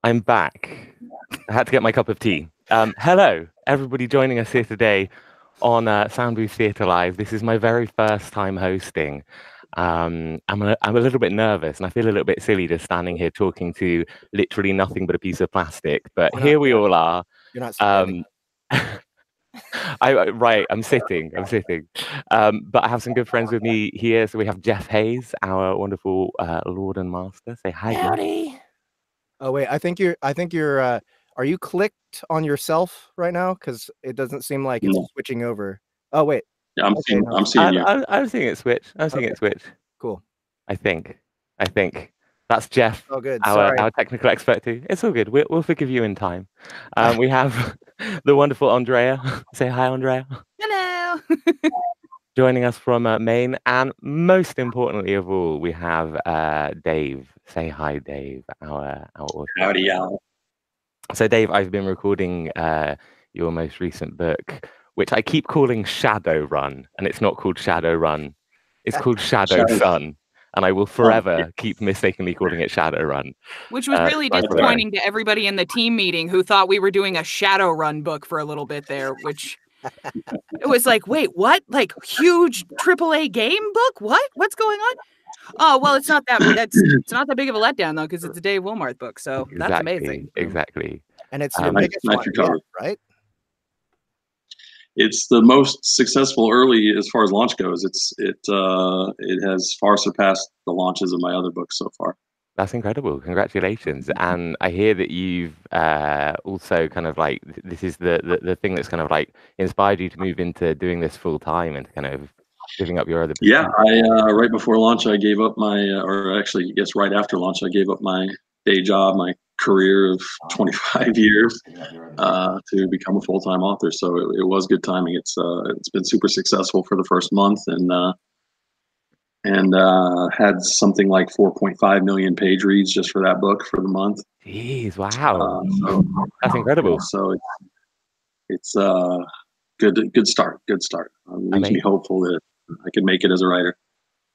I'm back. I had to get my cup of tea. Hello, everybody joining us here today on Sound Booth Theatre Live. This is my very first time hosting. I'm a little bit nervous and I feel a little bit silly just standing here talking to literally nothing but a piece of plastic. But here we all are. You're not standing. I'm sitting. But I have some good friends with me here. So we have Jeff Hayes, our wonderful Lord and Master. Say hi. Howdy. Oh wait, I think you're. Are you clicked on yourself right now? Because it doesn't seem like it's switching over. Oh wait. Yeah, I'm seeing you. I'm seeing it switch. I'm seeing it switch. Cool. I think that's Jeff. Oh, good. Our technical expert too. It's all good. We'll forgive you in time. We have the wonderful Andrea. Say hi, Andrea. Hello. Joining us from Maine, and most importantly of all, we have Dave. Say hi, Dave. Our author. Howdy, Al. So, Dave, I've been recording your most recent book, which I keep calling Shadow Run, and it's not called Shadow Run. It's called Shadow Sun, and I will forever keep mistakenly calling it Shadow Run. Which was really disappointing to everybody in the team meeting who thought we were doing a Shadow Run book for a little bit there, which it was like, wait, what? Like huge AAA game book? What? What's going on? Oh, well, it's not that big of a letdown though, because it's a Dave Willmarth book, so that's amazing. Exactly. And it's your biggest one yet, right? It's the most successful early as far as launch goes. It has far surpassed the launches of my other books so far. That's incredible. Congratulations. And I hear that you've also kind of like, this is the thing that's kind of like inspired you to move into doing this full time and kind of giving up your other business. Yeah, I right before launch, I gave up my, or actually, yes, right after launch, I gave up my day job, my career of 25 years to become a full-time author. So it was good timing. It's been super successful for the first month, and had something like 4.5 million page reads just for that book for the month. Jeez, wow. So that's incredible. So it's good start. Leaves me hopeful that I can make it as a writer.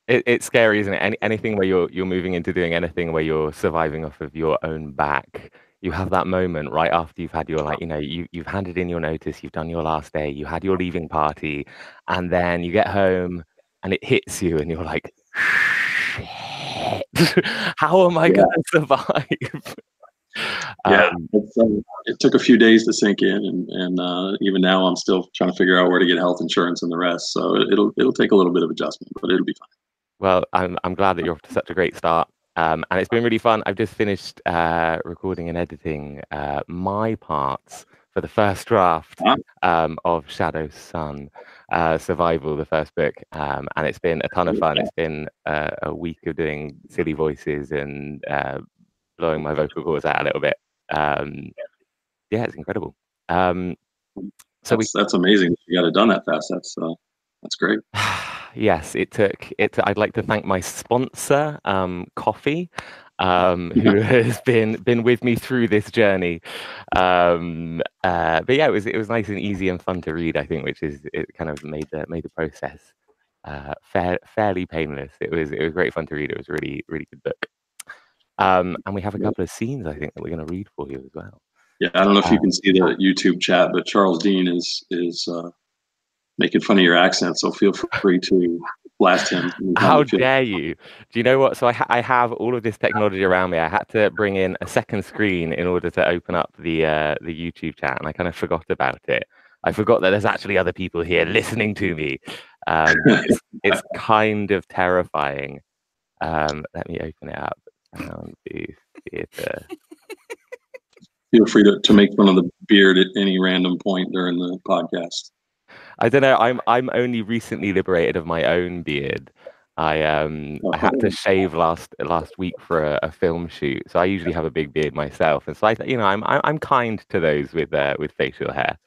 It's scary, isn't it? Anything where you're moving into doing anything where you're surviving off of your own back, you have that moment right after you've had your, like, you know, you've handed in your notice, you've done your last day, you had your leaving party, and then you get home and it hits you and you're like, shit, how am I going to survive? Yeah, it took a few days to sink in, and even now I'm still trying to figure out where to get health insurance and the rest. So it'll take a little bit of adjustment, but it'll be fine. Well, I'm glad that you're off to such a great start, and it's been really fun. I've just finished recording and editing my parts for the first draft of Shadow Sun Survival, the first book, and it's been a ton of fun. It's been a week of doing silly voices and blowing my vocal cords out a little bit. Yeah, it's incredible. So that's amazing. You got it done that fast. That's great. Yes, it took. I'd like to thank my sponsor, Coffee, who has been with me through this journey. But yeah, it was nice and easy and fun to read, I think, which is it kind of made the process fairly painless. It was great fun to read. It was a really good book. And we have a couple of scenes, I think, that we're going to read for you as well. Yeah, I don't know if you can see the YouTube chat, but Charles Dean is making fun of your accent, so feel free to blast him. How dare you? Do you know what? So I have all of this technology around me. I had to bring in a second screen in order to open up the YouTube chat, and I kind of forgot about it. I forgot that there's actually other people here listening to me. It's kind of terrifying. Let me open it up. Sound Booth Theatre. Feel free to make fun of the beard at any random point during the podcast. I don't know. I'm only recently liberated of my own beard. I had to shave last week for a film shoot, so I usually have a big beard myself, and so I'm kind to those with facial hair.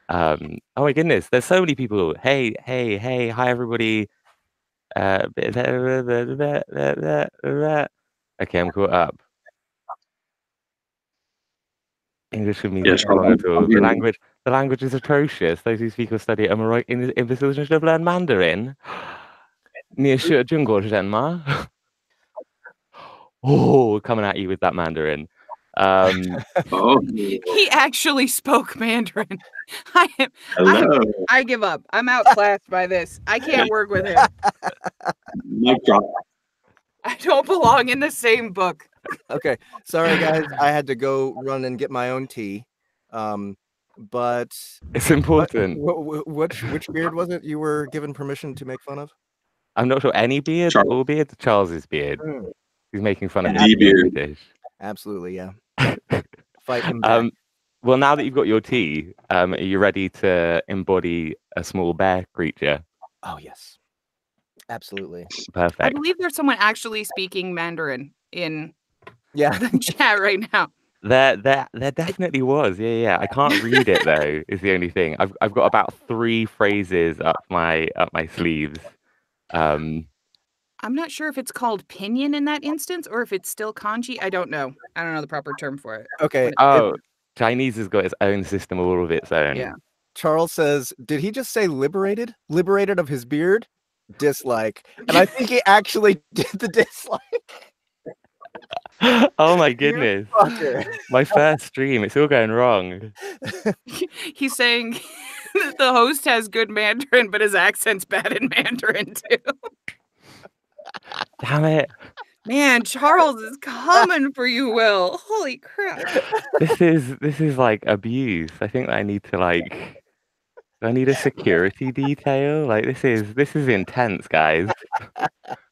Oh my goodness, there's so many people. Hey, hi everybody. Okay, I'm caught up. English for me is not long at all. The language is atrocious. Those who speak or study am I right in the solution to learn Mandarin? Oh, coming at you with that Mandarin. Oh, He actually spoke Mandarin. hello. I give up. I'm outclassed by this. I can't work with him. Mic drop. I don't belong in the same book. Okay, sorry guys, I had to go run and get my own tea. But It's important. which beard was it you were given permission to make fun of? I'm not sure any beard, Charles. all beard, Charles's beard. Mm. He's making fun of The me being beard. British. Absolutely, yeah. Fight him back. Well, now that you've got your tea, are you ready to embody a small bear creature? Oh yes, absolutely. Perfect. I believe there's someone actually speaking Mandarin in Yeah. the chat right now. There definitely was. Yeah. I can't read it though. Is the only thing. I've got about 3 phrases up my sleeves. I'm not sure if it's called pinyin in that instance or if it's still kanji. I don't know. I don't know the proper term for it. Okay. Oh, Chinese has got its own system all of its own. Yeah. Charles says, did he just say liberated? Liberated of his beard? Dislike. And I think he actually did the dislike. Oh my goodness. Fucker. My first stream. It's all going wrong. He's saying that the host has good Mandarin, but his accent's bad in Mandarin too. Damn it. Man, Charles is coming for you, Will. Holy crap. This is like abuse. I think that I need to I need a security detail. Like this is intense, guys.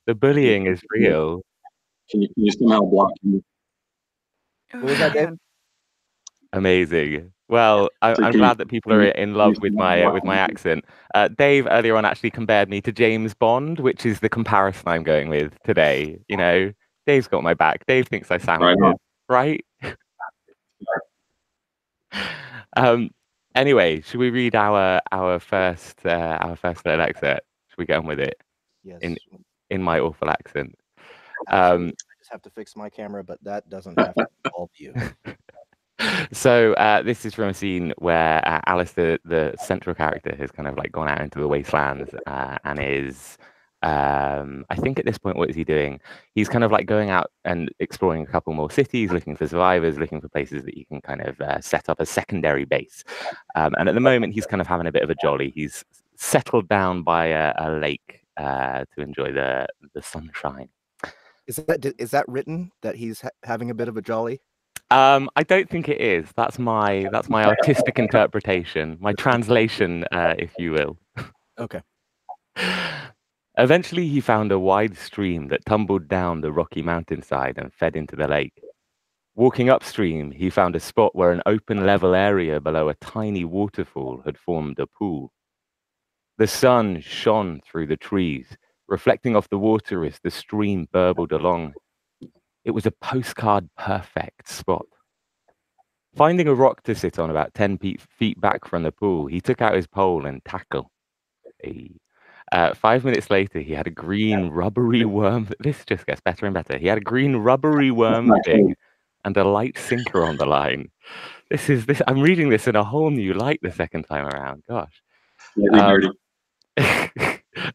The bullying is real. Can you somehow block me? What was that, Dave? Amazing. Well, I'm glad that people are in love with my accent. Dave earlier on actually compared me to James Bond, which is the comparison I'm going with today. You know, Dave's got my back. Dave thinks I sound good, right? Anyway, should we read our first little excerpt? Should we get on with it? Yes. In my awful accent. I just have to fix my camera, but that doesn't have to involve you. So this is from a scene where Alistair, the central character, has kind of like gone out into the wastelands and is, I think at this point, what is he doing? He's kind of like going out and exploring a couple more cities, looking for survivors, looking for places that you can kind of set up a secondary base. And at the moment, he's kind of having a bit of a jolly. He's settled down by a lake to enjoy the sunshine. Is that written that he's having a bit of a jolly? I don't think it is. That's my artistic interpretation, my translation, if you will. Okay. Eventually, he found a wide stream that tumbled down the rocky mountainside and fed into the lake. Walking upstream, he found a spot where an open level area below a tiny waterfall had formed a pool. The sun shone through the trees, reflecting off the water as the stream burbled along. It was a postcard perfect spot. Finding a rock to sit on about 10 feet back from the pool, he took out his pole and tackle. 5 minutes later, he had a green rubbery worm. This just gets better and better. He had a green rubbery worm thing and a light sinker on the line. I'm reading this in a whole new light the second time around. Gosh.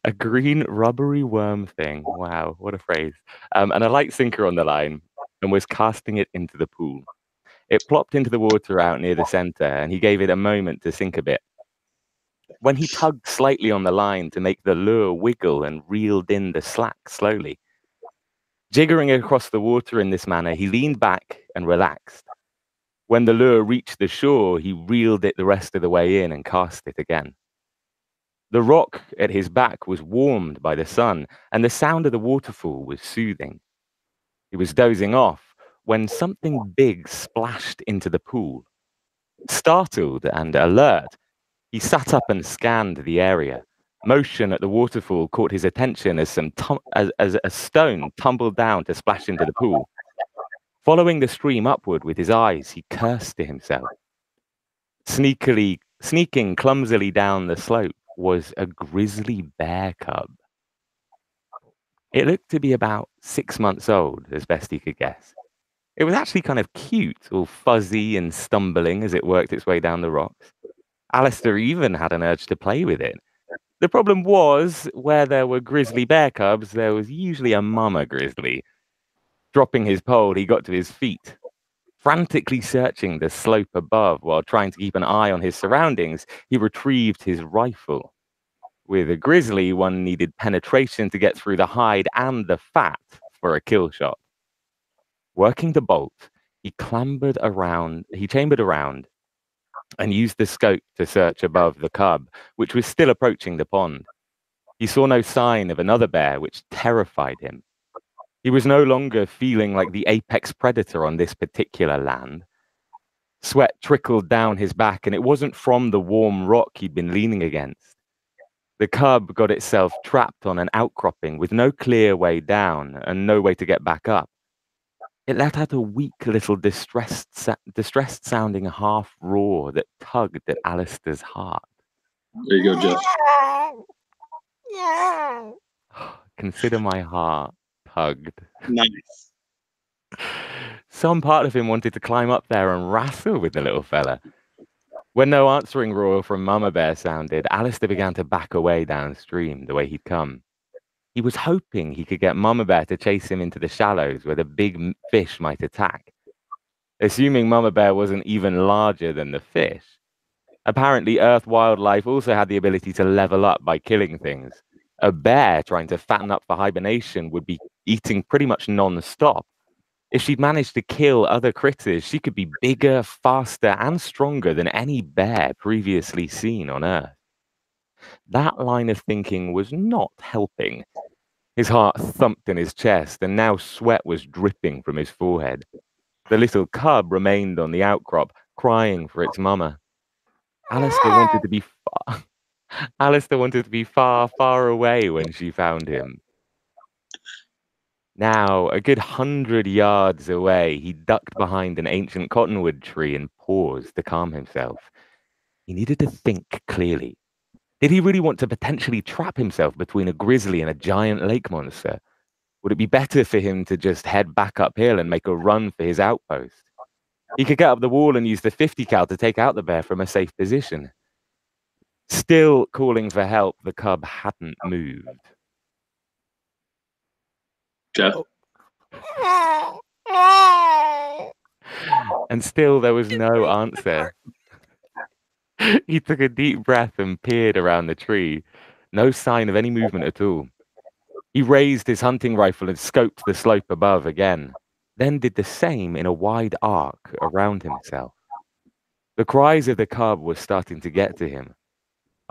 A green rubbery worm thing. Wow, what a phrase. And a light sinker on the line and was casting it into the pool. It plopped into the water out near the center and he gave it a moment to sink a bit. When he tugged slightly on the line to make the lure wiggle and reeled in the slack slowly. Jiggering across the water in this manner, he leaned back and relaxed. When the lure reached the shore, he reeled it the rest of the way in and cast it again. The rock at his back was warmed by the sun, and the sound of the waterfall was soothing. He was dozing off when something big splashed into the pool. Startled and alert, he sat up and scanned the area. Motion at the waterfall caught his attention as a stone tumbled down to splash into the pool. Following the stream upward with his eyes, he cursed to himself. Sneaking clumsily down the slope was a grizzly bear cub. It looked to be about 6 months old, as best he could guess. It was actually kind of cute, all fuzzy and stumbling as it worked its way down the rocks. Alistair even had an urge to play with it. The problem was, where there were grizzly bear cubs, there was usually a mama grizzly. Dropping his pole, he got to his feet. Frantically searching the slope above while trying to keep an eye on his surroundings, he retrieved his rifle. With a grizzly, one needed penetration to get through the hide and the fat for a kill shot. Working the bolt, he chambered around and used the scope to search above the cub, which was still approaching the pond. He saw no sign of another bear, which terrified him. He was no longer feeling like the apex predator on this particular land. Sweat trickled down his back, and it wasn't from the warm rock he'd been leaning against. The cub got itself trapped on an outcropping with no clear way down and no way to get back up. It let out a weak little distressed sounding half roar that tugged at Alistair's heart. There you go, Jeff. Consider my heart tugged. Nice. Some part of him wanted to climb up there and wrestle with the little fella. When no answering roar from Mama Bear sounded, Alistair began to back away downstream the way he'd come. He was hoping he could get Mama Bear to chase him into the shallows where the big fish might attack. Assuming Mama Bear wasn't even larger than the fish. Apparently, Earth wildlife also had the ability to level up by killing things. A bear trying to fatten up for hibernation would be eating pretty much non-stop. If she'd managed to kill other critters, she could be bigger, faster, and stronger than any bear previously seen on Earth. That line of thinking was not helping. His heart thumped in his chest, and now sweat was dripping from his forehead. The little cub remained on the outcrop, crying for its mama. Alistair wanted to be far, far away when she found him. Now, a good 100 yards away, he ducked behind an ancient cottonwood tree and paused to calm himself. He needed to think clearly. Did he really want to potentially trap himself between a grizzly and a giant lake monster? Would it be better for him to just head back uphill and make a run for his outpost? He could get up the wall and use the 50 cal to take out the bear from a safe position. Still calling for help, the cub hadn't moved. Jeff? And still there was no answer. He took a deep breath and peered around the tree. No sign of any movement at all. He raised his hunting rifle and scoped the slope above again, then did the same in a wide arc around himself. The cries of the cub were starting to get to him.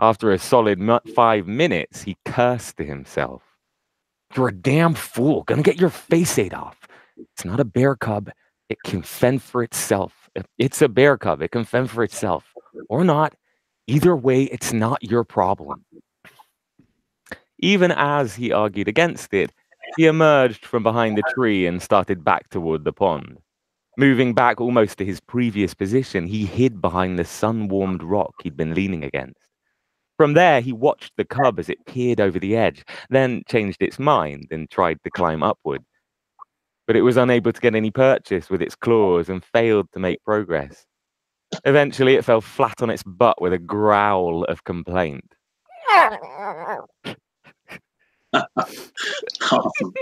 After a solid 5 minutes, he cursed to himself. You're a damn fool, gonna get your face ate off. It's not a bear cub, it can fend for itself. It's a bear cub, it can fend for itself. Or not, either way, it's not your problem. Even as he argued against it, he emerged from behind the tree and started back toward the pond. Moving back almost to his previous position, he hid behind the sun-warmed rock he'd been leaning against. From there, he watched the cub as it peered over the edge, then changed its mind and tried to climb upward. But it was unable to get any purchase with its claws and failed to make progress. Eventually, it fell flat on its butt with a growl of complaint. Awesome.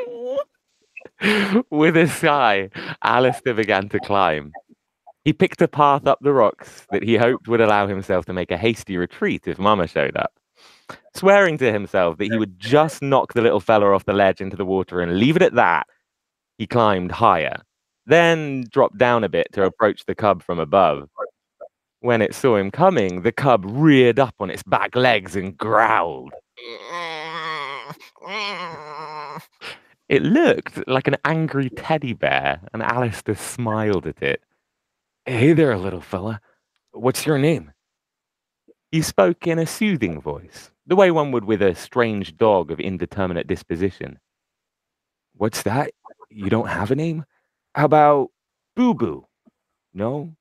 With a sigh, Alistair began to climb. He picked a path up the rocks that he hoped would allow himself to make a hasty retreat if Mama showed up. Swearing to himself that he would just knock the little fella off the ledge into the water and leave it at that, he climbed higher, then dropped down a bit to approach the cub from above. When it saw him coming, the cub reared up on its back legs and growled. It looked like an angry teddy bear, and Alistair smiled at it. Hey there, little fella. What's your name? He spoke in a soothing voice, the way one would with a strange dog of indeterminate disposition. What's that? You don't have a name? How about Boo Boo? No?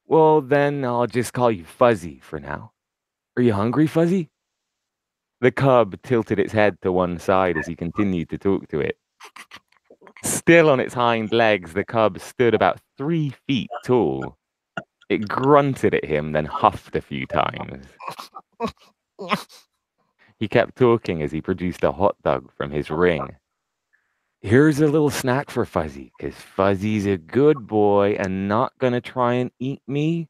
Well, then I'll just call you Fuzzy for now. Are you hungry, Fuzzy? The cub tilted its head to one side as he continued to talk to it. Still on its hind legs, the cub stood about 3 feet tall. It grunted at him, then huffed a few times. He kept talking as he produced a hot dog from his ring. Here's a little snack for Fuzzy, because Fuzzy's a good boy and not gonna try and eat me.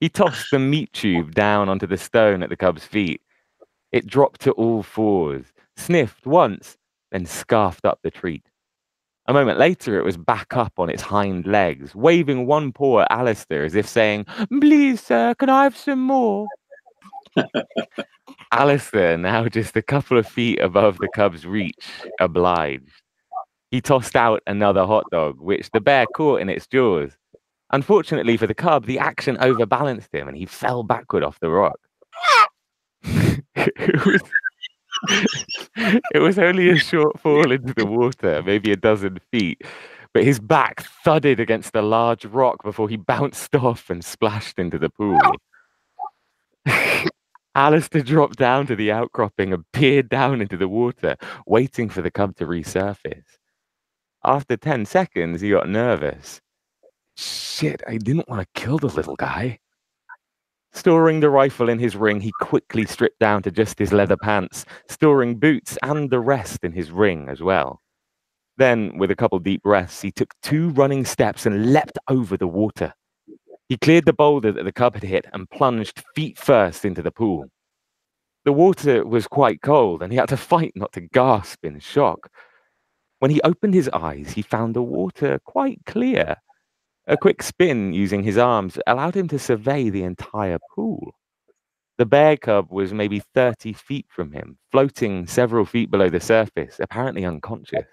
He tossed the meat tube down onto the stone at the cub's feet. It dropped to all fours, sniffed once, then scarfed up the treat. A moment later, it was back up on its hind legs, waving one paw at Alistair as if saying, "Please, sir, can I have some more?" Alistair, now just a couple of feet above the cub's reach, obliged. He tossed out another hot dog, which the bear caught in its jaws. Unfortunately for the cub, the action overbalanced him and he fell backward off the rock. It was only a short fall into the water, maybe a dozen feet, but his back thudded against a large rock before he bounced off and splashed into the pool. Alistair dropped down to the outcropping and peered down into the water, waiting for the cub to resurface. After 10 seconds, he got nervous. Shit, I didn't want to kill the little guy. Storing the rifle in his ring, he quickly stripped down to just his leather pants, storing boots and the rest in his ring as well. Then, with a couple deep breaths, he took 2 running steps and leapt over the water. He cleared the boulder that the cub had hit and plunged feet first into the pool. The water was quite cold, and he had to fight not to gasp in shock. When he opened his eyes, he found the water quite clear. A quick spin using his arms allowed him to survey the entire pool. The bear cub was maybe 30 feet from him, floating several feet below the surface, apparently unconscious.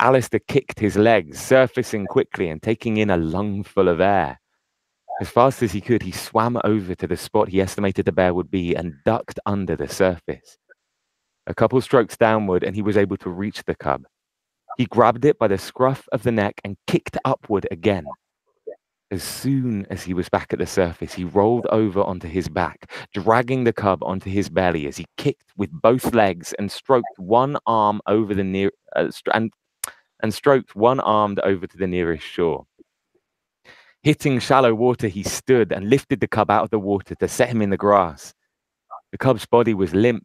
Alistair kicked his legs, surfacing quickly and taking in a lungful of air. As fast as he could, he swam over to the spot he estimated the bear would be and ducked under the surface. A couple strokes downward, and he was able to reach the cub. He grabbed it by the scruff of the neck and kicked upward again. As soon as he was back at the surface, he rolled over onto his back, dragging the cub onto his belly as he kicked with both legs and stroked one arm over the stroked one arm over to the nearest shore. Hitting shallow water, he stood and lifted the cub out of the water to set him in the grass. The cub's body was limp,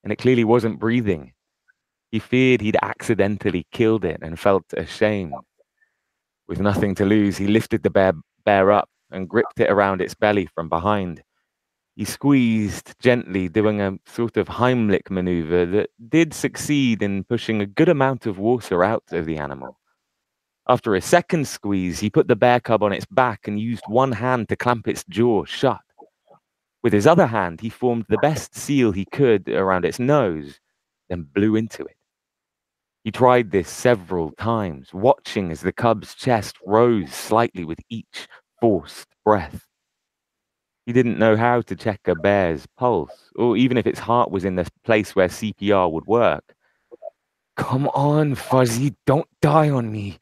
and it clearly wasn't breathing. He feared he'd accidentally killed it and felt ashamed. With nothing to lose, he lifted the bear up and gripped it around its belly from behind. He squeezed gently, doing a sort of Heimlich maneuver that did succeed in pushing a good amount of water out of the animal. After a second squeeze, he put the bear cub on its back and used one hand to clamp its jaw shut. With his other hand, he formed the best seal he could around its nose, then blew into it. He tried this several times, watching as the cub's chest rose slightly with each forced breath. He didn't know how to check a bear's pulse, or even if its heart was in the place where CPR would work. "Come on, Fuzzy, don't die on me."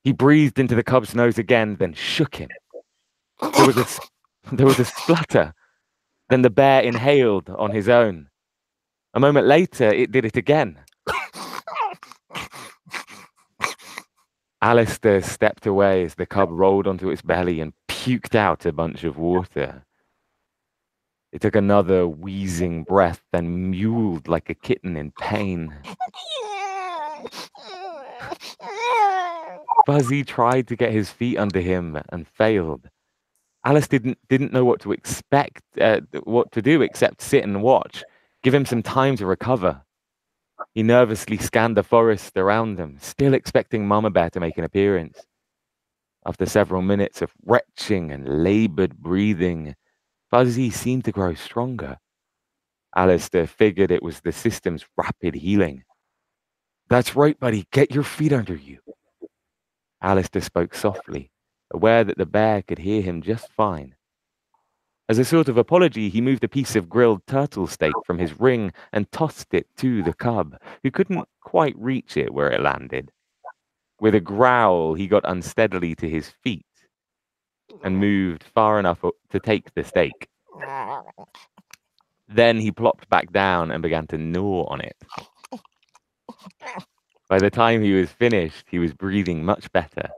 He breathed into the cub's nose again, then shook him. There was a splutter. Then the bear inhaled on his own. A moment later, it did it again. Alistair stepped away as the cub rolled onto its belly and puked out a bunch of water. It took another wheezing breath, then mewed like a kitten in pain. Fuzzy tried to get his feet under him and failed. Alice didn't know what to expect, what to do except sit and watch, give him some time to recover. He nervously scanned the forest around them, still expecting Mama Bear to make an appearance. After several minutes of retching and labored breathing, Fuzzy seemed to grow stronger. Alistair figured it was the system's rapid healing. "That's right, buddy. Get your feet under you." Alistair spoke softly, aware that the bear could hear him just fine. As a sort of apology, he moved a piece of grilled turtle steak from his ring and tossed it to the cub, who couldn't quite reach it where it landed. With a growl, he got unsteadily to his feet and moved far enough to take the steak. Then he plopped back down and began to gnaw on it. By the time he was finished, he was breathing much better.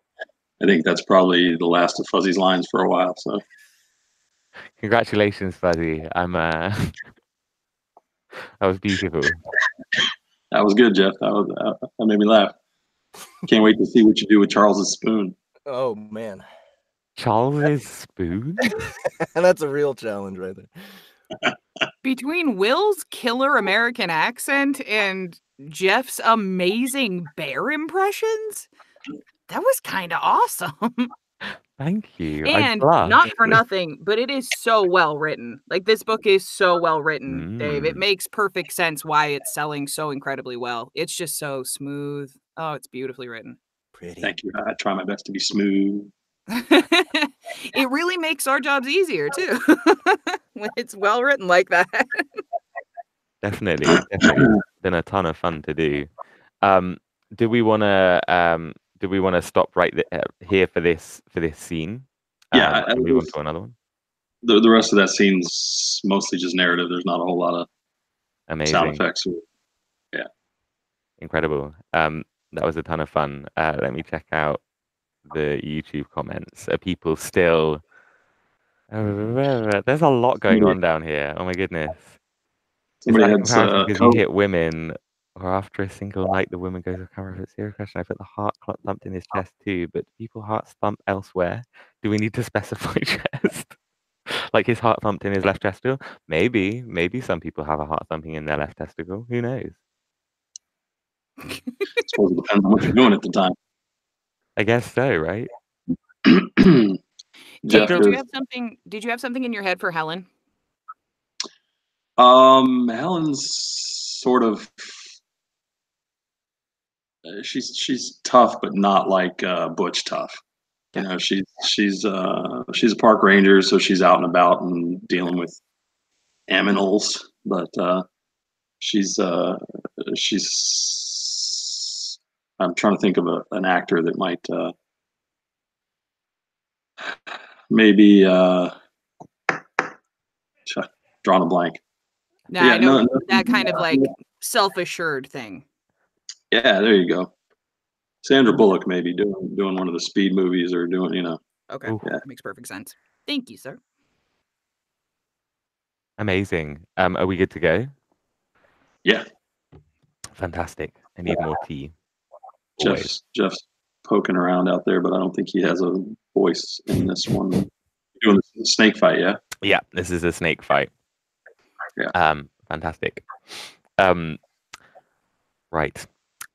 I think that's probably the last of Fuzzy's lines for a while. So, congratulations, Fuzzy. That was beautiful. That was good, Jeff. That made me laugh. Can't wait to see what you do with Charles's spoon. Oh man, Charles's spoon? that's a real challenge right there. Between Will's killer American accent and Jeff's amazing bear impressions, that was kind of awesome. Thank you. And not for nothing, but it is so well written. Like, this book is so well written, Dave. It makes perfect sense why it's selling so incredibly well. It's just so smooth. Oh, it's beautifully written. Pretty. Thank you. I try my best to be smooth. It really makes our jobs easier too when it's well written like that. Definitely been a ton of fun to do. Do we want to stop right here for this scene? Yeah, and move on to another one. The rest of that scene's mostly just narrative. There's not a whole lot of sound effects. Yeah, incredible. That was a ton of fun. Let me check out the YouTube comments. Are people still? There's a lot going on down here. Oh my goodness. Somebody Is that had comparison because you hit women, or after a single night the woman goes off camera for a serious question? I put the heart thumped in his chest too, but do people hearts thump elsewhere? Do we need to specify chest? Like his heart thumped in his left testicle? Maybe some people have a heart thumping in their left testicle. Who knows? I suppose it depends on what you're doing at the time. I guess so, right? Dave, did you have something in your head for Helen? Helen's sort of she's tough, but not like Butch tough. You know, she's a park ranger, so she's out and about and dealing with aminals. But she's I'm trying to think of an actor that might maybe drawn a blank. Nah, yeah, I know that kind of like self-assured thing. Yeah, there you go. Sandra Bullock maybe doing one of the Speed movies or doing, you know. Okay, yeah. That makes perfect sense. Thank you, sir. Amazing. Are we good to go? Yeah. Fantastic. I need more tea. Jeff's poking around out there, but I don't think he has a voice in this one. You're doing the snake fight, yeah? Yeah, this is a snake fight. Yeah. Fantastic. Right.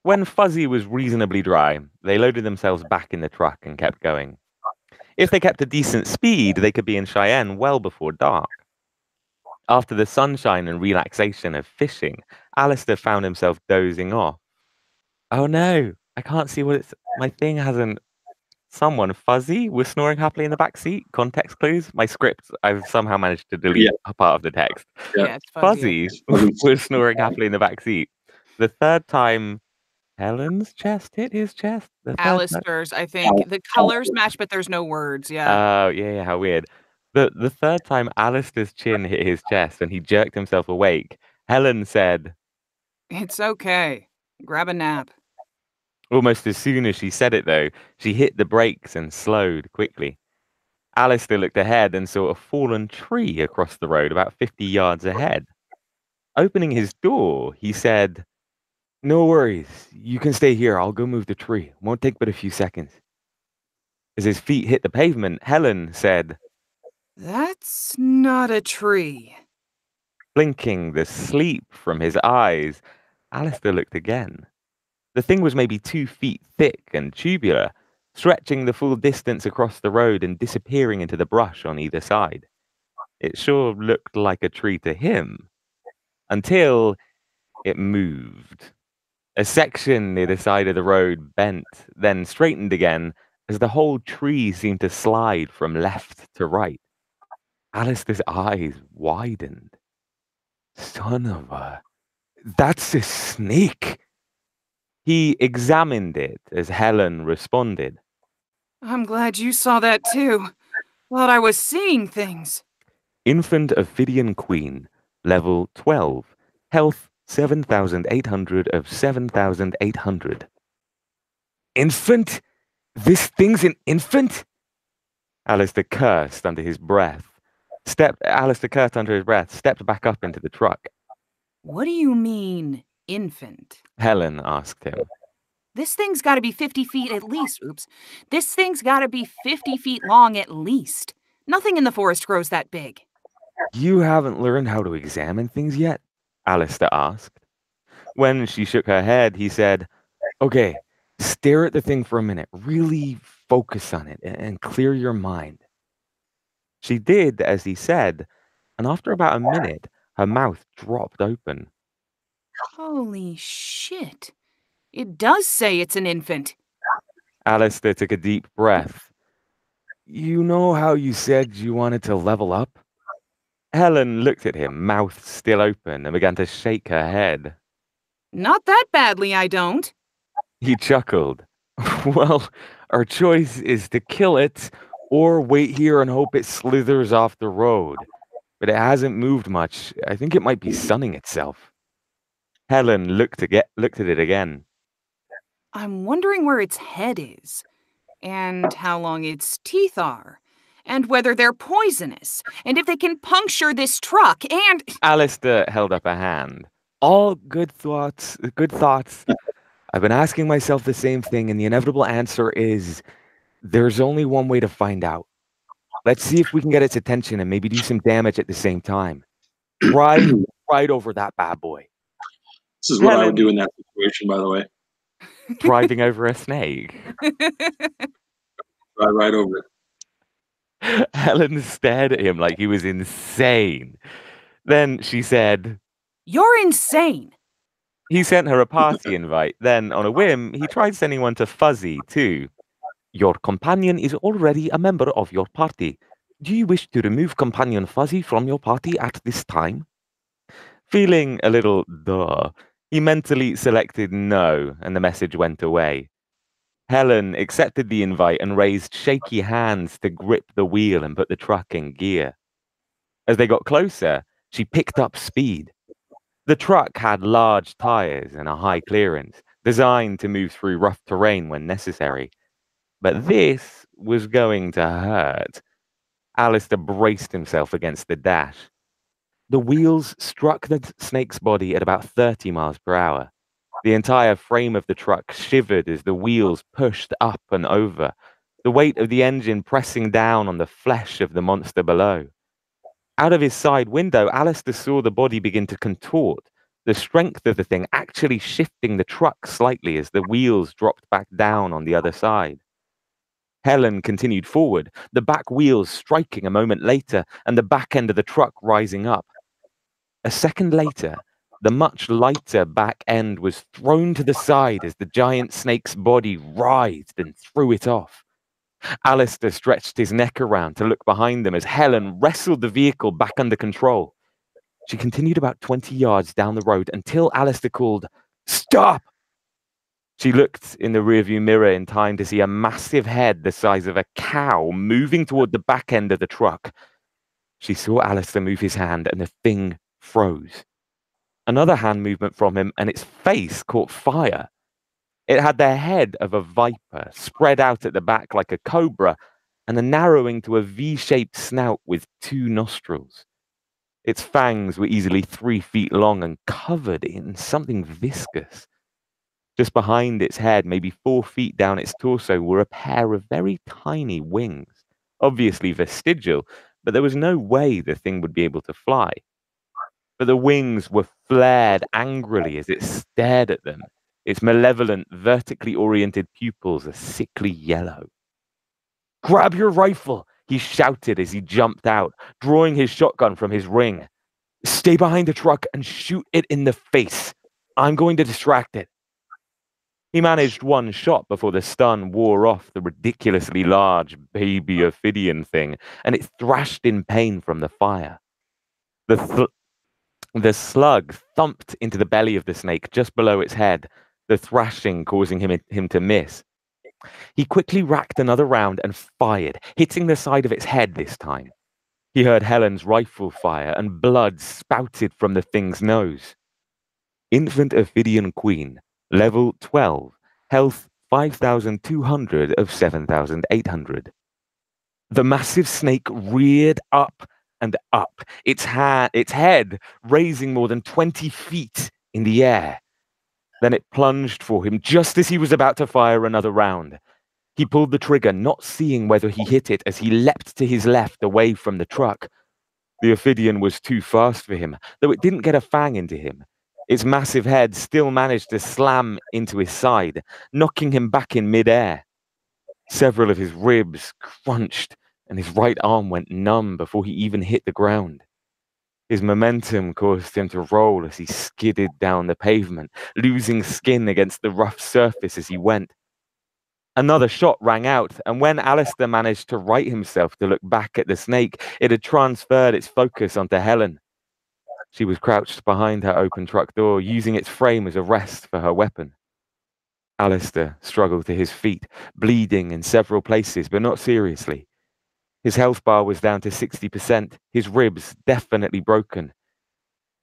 When Fuzzy was reasonably dry, they loaded themselves back in the truck and kept going. If they kept a decent speed, they could be in Cheyenne well before dark. After the sunshine and relaxation of fishing, Alistair found himself dozing off. Oh no, I can't see what it's... My thing hasn't... Someone, Fuzzy, was snoring happily in the back seat. Context clues. My script, I've somehow managed to delete a part of the text. Yeah, Fuzzy was snoring happily in the back seat. The third time Helen's chest hit his chest. Alistair's, I think. The colors match, but there's no words. Yeah. Oh, yeah, how weird. The third time Alistair's chin hit his chest and he jerked himself awake, Helen said, "It's okay. Grab a nap." Almost as soon as she said it, though, she hit the brakes and slowed quickly. Alistair looked ahead and saw a fallen tree across the road about 50 yards ahead. Opening his door, he said, "No worries. You can stay here. I'll go move the tree. Won't take but a few seconds." As his feet hit the pavement, Helen said, "That's not a tree." Blinking the sleep from his eyes, Alistair looked again. The thing was maybe 2 feet thick and tubular, stretching the full distance across the road and disappearing into the brush on either side. It sure looked like a tree to him, until it moved. A section near the side of the road bent, then straightened again, as the whole tree seemed to slide from left to right. Alistair's eyes widened. Son of a... That's a snake! He examined it as Helen responded. "I'm glad you saw that too. Thought I was seeing things." Infant Ophidian Queen, level 12. Health 7,800 of 7,800. Infant? This thing's an infant? Alistair cursed under his breath. Stepped back up into the truck. "What do you mean, infant? Helen asked him. This thing's got to be 50 feet at least. Oops. This thing's got to be 50 feet long at least. Nothing in the forest grows that big. You haven't learned how to examine things yet? Alistair asked. When she shook her head, he said, Okay, stare at the thing for a minute. Really focus on it and clear your mind. She did as he said, and after about a minute, her mouth dropped open. Holy shit. It does say it's an infant. Alistair took a deep breath. You know how you said you wanted to level up? Helen looked at him, mouth still open, and began to shake her head. Not that badly, I don't. He chuckled. Well, our choice is to kill it or wait here and hope it slithers off the road. But it hasn't moved much. I think it might be sunning itself. Helen looked at it again. I'm wondering where its head is, and how long its teeth are, and whether they're poisonous, and if they can puncture this truck, and... Alistair held up a hand. All good thoughts, good thoughts. I've been asking myself the same thing, and the inevitable answer is there's only one way to find out. Let's see if we can get its attention and maybe do some damage at the same time. Drive right over that bad boy. This is what I would do in that situation, by the way. Driving over a snake. Drive right over it. Helen stared at him like he was insane. Then she said, You're insane. He sent her a party invite. Then, on a whim, he tried sending one to Fuzzy, too. Your companion is already a member of your party. Do you wish to remove companion Fuzzy from your party at this time? Feeling a little duh, he mentally selected no, and the message went away. Helen accepted the invite and raised shaky hands to grip the wheel and put the truck in gear. As they got closer, she picked up speed. The truck had large tires and a high clearance, designed to move through rough terrain when necessary. But this was going to hurt. Alistair braced himself against the dash. The wheels struck the snake's body at about 30 miles per hour. The entire frame of the truck shivered as the wheels pushed up and over, the weight of the engine pressing down on the flesh of the monster below. Out of his side window, Alistair saw the body begin to contort, the strength of the thing actually shifting the truck slightly as the wheels dropped back down on the other side. Helen continued forward, the back wheels striking a moment later and the back end of the truck rising up. A second later, the much lighter back end was thrown to the side as the giant snake's body writhed and threw it off. Alistair stretched his neck around to look behind them as Helen wrestled the vehicle back under control. She continued about 20 yards down the road until Alistair called, Stop! She looked in the rearview mirror in time to see a massive head the size of a cow moving toward the back end of the truck. She saw Alistair move his hand and the thing froze. Another hand movement from him and its face caught fire. It had the head of a viper spread out at the back like a cobra and a narrowing to a V-shaped snout with 2 nostrils. Its fangs were easily 3 feet long and covered in something viscous. Just behind its head, maybe 4 feet down its torso, were a pair of very tiny wings, obviously vestigial, but there was no way the thing would be able to fly. But the wings were flared angrily as it stared at them, its malevolent, vertically oriented pupils a sickly yellow. Grab your rifle, he shouted as he jumped out, drawing his shotgun from his ring. Stay behind the truck and shoot it in the face. I'm going to distract it. He managed 1 shot before the stun wore off the ridiculously large baby ophidian thing, and it thrashed in pain from the fire. The slug thumped into the belly of the snake just below its head, the thrashing causing him to miss. He quickly racked another round and fired, hitting the side of its head this time. He heard Helen's rifle fire, and blood spouted from the thing's nose. Infant Ophidian Queen, level 12, health 5,200 of 7,800. The massive snake reared up and up, its head raising more than 20 feet in the air. Then it plunged for him just as he was about to fire another round. He pulled the trigger, not seeing whether he hit it, as he leapt to his left away from the truck. The Ophidian was too fast for him, though it didn't get a fang into him. Its massive head still managed to slam into his side, knocking him back in midair. Several of his ribs crunched, and his right arm went numb before he even hit the ground. His momentum caused him to roll as he skidded down the pavement, losing skin against the rough surface as he went. Another shot rang out, and when Alistair managed to right himself to look back at the snake, it had transferred its focus onto Helen. She was crouched behind her open truck door, using its frame as a rest for her weapon. Alistair struggled to his feet, bleeding in several places, but not seriously. His health bar was down to 60%, his ribs definitely broken,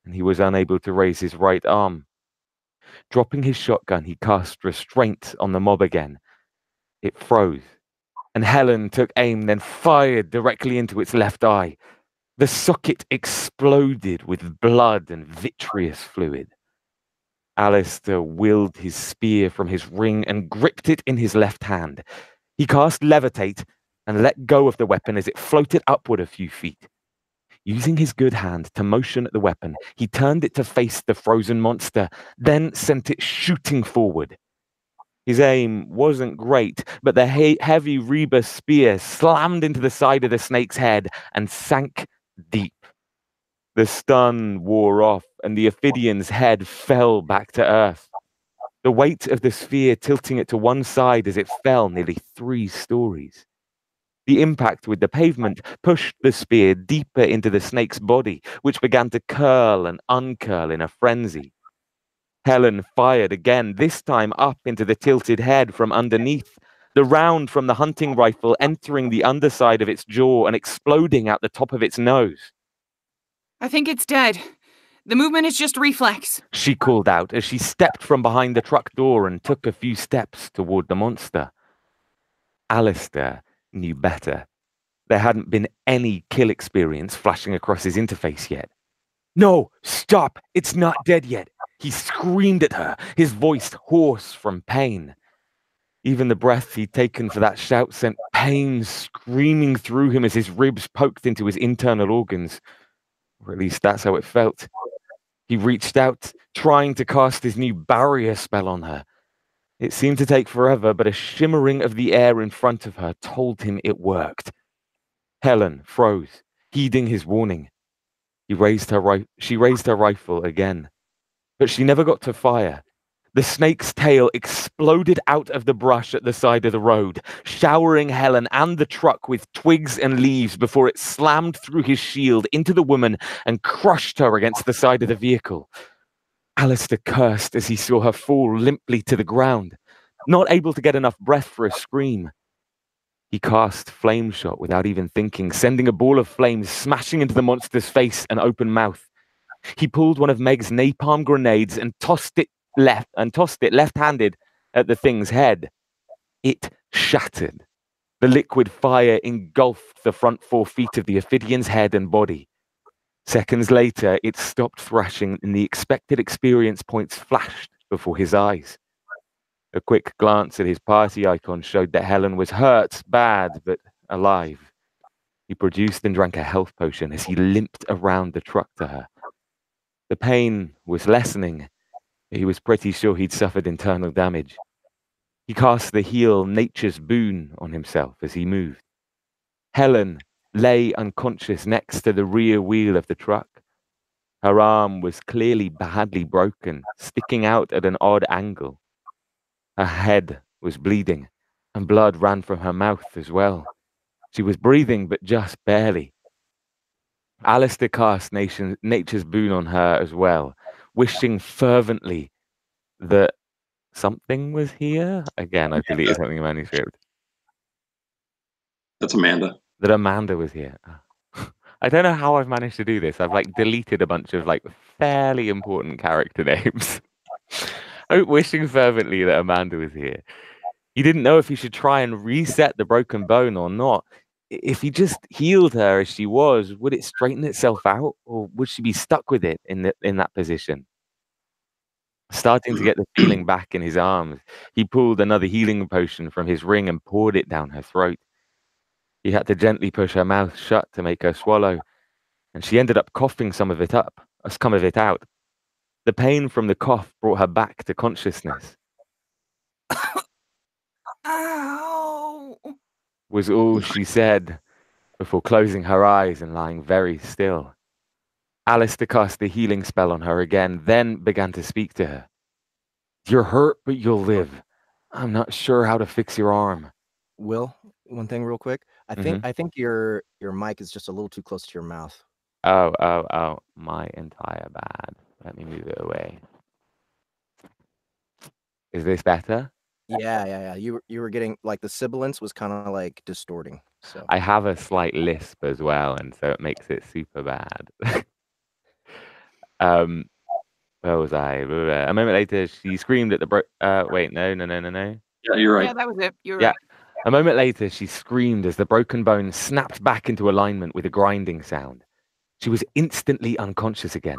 and he was unable to raise his right arm. Dropping his shotgun, he cast restraint on the mob again. It froze, and Helen took aim, then fired directly into its left eye. The socket exploded with blood and vitreous fluid. Alistair willed his spear from his ring and gripped it in his left hand. He cast Levitate and let go of the weapon as it floated upward a few feet. Using his good hand to motion at the weapon, he turned it to face the frozen monster, then sent it shooting forward. His aim wasn't great, but the heavy Reba spear slammed into the side of the snake's head and sank deep. The stun wore off, and the Ophidian's head fell back to earth. The weight of the sphere tilting it to one side as it fell nearly 3 stories. The impact with the pavement pushed the spear deeper into the snake's body, which began to curl and uncurl in a frenzy. Helen fired again, this time up into the tilted head from underneath, the round from the hunting rifle entering the underside of its jaw and exploding out the top of its nose. I think it's dead. The movement is just reflex, she called out as she stepped from behind the truck door and took a few steps toward the monster. Alistair knew better. There hadn't been any kill experience flashing across his interface yet. No, stop! It's not dead yet! He screamed at her, his voice hoarse from pain. Even the breath he'd taken for that shout sent pain screaming through him as his ribs poked into his internal organs. Or at least that's how it felt. He reached out, trying to cast his new barrier spell on her. It seemed to take forever, but a shimmering of the air in front of her told him it worked. Helen froze, heeding his warning. She raised her rifle again, but she never got to fire. The snake's tail exploded out of the brush at the side of the road, showering Helen and the truck with twigs and leaves before it slammed through his shield into the woman and crushed her against the side of the vehicle. Alistair cursed as he saw her fall limply to the ground, not able to get enough breath for a scream. He cast Flame Shot without even thinking, sending a ball of flames smashing into the monster's face and open mouth. He pulled one of Meg's napalm grenades and tossed it left-handed at the thing's head. It shattered. The liquid fire engulfed the front 4 feet of the Ophidian's head and body. Seconds later, it stopped thrashing and the expected experience points flashed before his eyes. A quick glance at his party icon showed that Helen was hurt, bad, but alive. He produced and drank a health potion as he limped around the truck to her. The pain was lessening. He was pretty sure he'd suffered internal damage. He cast the heal Nature's Boon on himself as he moved. Helen lay unconscious next to the rear wheel of the truck. Her arm was clearly badly broken, sticking out at an odd angle. Her head was bleeding, and blood ran from her mouth as well. She was breathing, but just barely. Alistair cast Nature's Boon on her as well, wishing fervently that something was here. Again, I deleted something in manuscript. That's Amanda. That Amanda was here. I don't know how I've managed to do this. I've deleted a bunch of fairly important character names. Wishing fervently that Amanda was here. He didn't know if he should try and reset the broken bone or not. If he just healed her as she was, would it straighten itself out, or would she be stuck with it in that position? Starting to get the feeling back in his arms, he pulled another healing potion from his ring and poured it down her throat. He had to gently push her mouth shut to make her swallow, and she ended up coughing some of it out. The pain from the cough brought her back to consciousness. Ow! Was all she said before closing her eyes and lying very still. Alistair cast the healing spell on her again, then began to speak to her. You're hurt, but you'll live. I'm not sure how to fix your arm. Will, one thing real quick. I think your mic is just a little too close to your mouth. Oh, my entire bad. Let me move it away. Is this better? Yeah. You were getting like the sibilance was kind of like distorting. So I have a slight lisp as well, and so it makes it super bad. Where was I? A moment later, she screamed at the wait, no. Yeah, you're right. Yeah, that was it. You're right. A moment later, she screamed as the broken bone snapped back into alignment with a grinding sound. She was instantly unconscious again.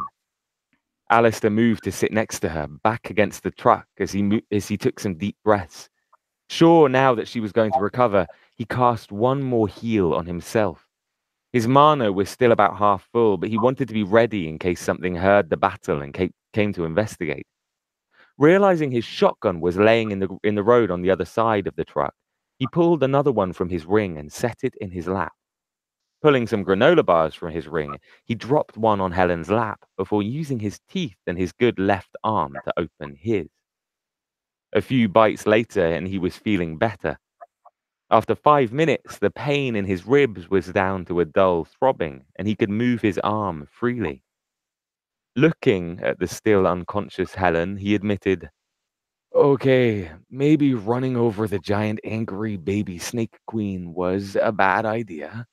Alistair moved to sit next to her, back against the truck, as he took some deep breaths. Sure now that she was going to recover, he cast one more heal on himself. His mana was still about half full, but he wanted to be ready in case something heard the battle and came to investigate. Realizing his shotgun was laying in the road on the other side of the truck, he pulled another one from his ring and set it in his lap. Pulling some granola bars from his ring, he dropped one on Helen's lap before using his teeth and his good left arm to open his. A few bites later, and he was feeling better. After 5 minutes, the pain in his ribs was down to a dull throbbing, and he could move his arm freely. Looking at the still unconscious Helen, he admitted, Okay, maybe running over the giant angry baby snake queen was a bad idea.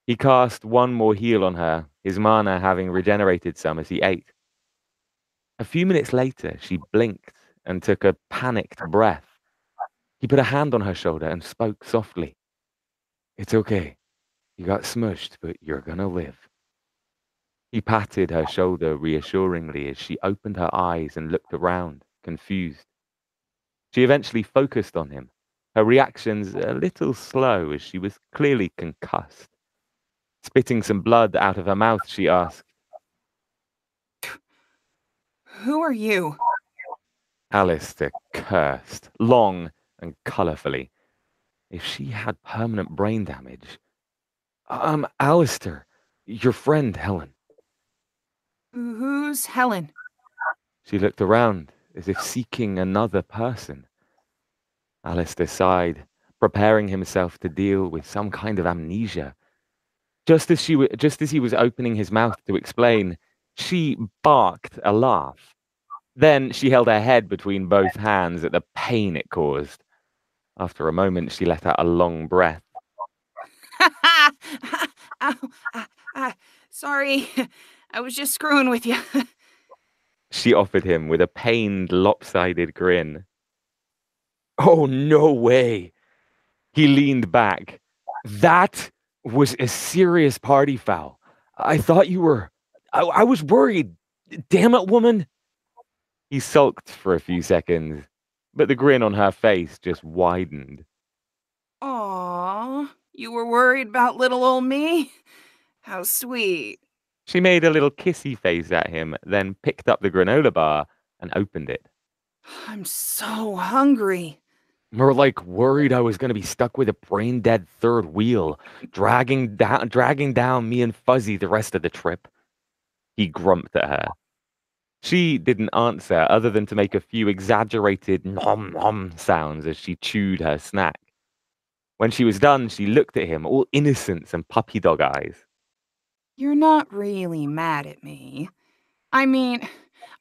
He cast one more heal on her, his mana having regenerated some as he ate. A few minutes later, she blinked and took a panicked breath. He put a hand on her shoulder and spoke softly. It's okay. You got smushed, but you're gonna live. He patted her shoulder reassuringly as she opened her eyes and looked around, confused. She eventually focused on him, her reactions a little slow as she was clearly concussed. Spitting some blood out of her mouth, she asked, Who are you? Alistair cursed, long and colourfully. If she had permanent brain damage. Alistair, your friend, Helen. Who's Helen? She looked around, as if seeking another person. Alistair sighed, preparing himself to deal with some kind of amnesia. Just as he was opening his mouth to explain, she barked a laugh. Then she held her head between both hands at the pain it caused. After a moment, she let out a long breath. Sorry, I was just screwing with you. She offered him with a pained, lopsided grin. Oh, no way. He leaned back. That was a serious party foul. I thought you were... I was worried. Damn it, woman. He sulked for a few seconds, but the grin on her face just widened. Aw, you were worried about little old me? How sweet. She made a little kissy face at him, then picked up the granola bar and opened it. I'm so hungry. More like worried I was going to be stuck with a brain-dead third wheel, dragging down me and Fuzzy the rest of the trip. He grumped at her. She didn't answer other than to make a few exaggerated nom-nom sounds as she chewed her snack. When she was done, she looked at him, all innocence and puppy dog eyes. You're not really mad at me. I mean,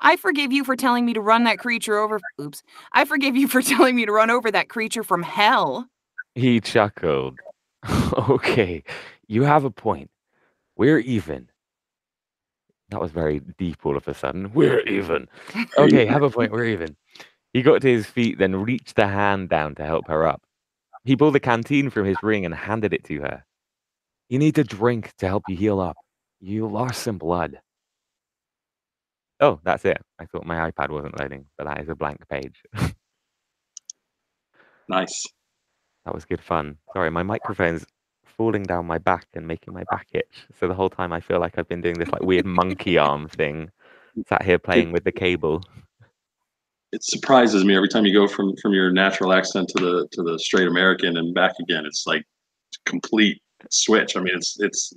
I forgive you for telling me to run that creature over. Oops. I forgive you for telling me to run over that creature from hell. He chuckled. Okay, you have a point. We're even. That was very deep all of a sudden. We're even. Okay, have a point. We're even. He got to his feet, then reached a hand down to help her up. He pulled a canteen from his ring and handed it to her. You need a drink to help you heal up. You lost some blood. Oh, that's it. I thought my iPad wasn't loading, but that is a blank page. Nice. That was good fun. Sorry, my microphone's falling down my back and making my back itch. So the whole time I feel like I've been doing this like weird monkey arm thing, sat here playing with the cable. It surprises me every time you go from your natural accent to the straight American and back again. It's like complete switch. I mean, it's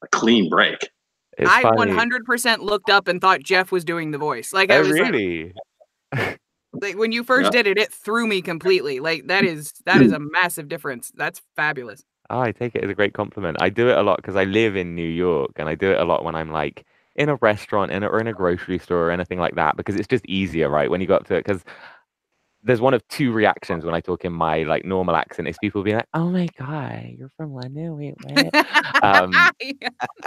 a clean break. It's I funny. 100% looked up and thought Jeff was doing the voice. Like, Oh, I was really? like when you first did it, it threw me completely. Like that is a massive difference. That's fabulous. Oh, I take it as a great compliment. I do it a lot because I live in New York, and I do it a lot when I'm like in a restaurant or in a grocery store or anything like that, because it's just easier, right? When you go up to it, because there's one of two reactions when I talk in my like normal accent. Is people being like, "Oh my God, you're from London? Wait, what?"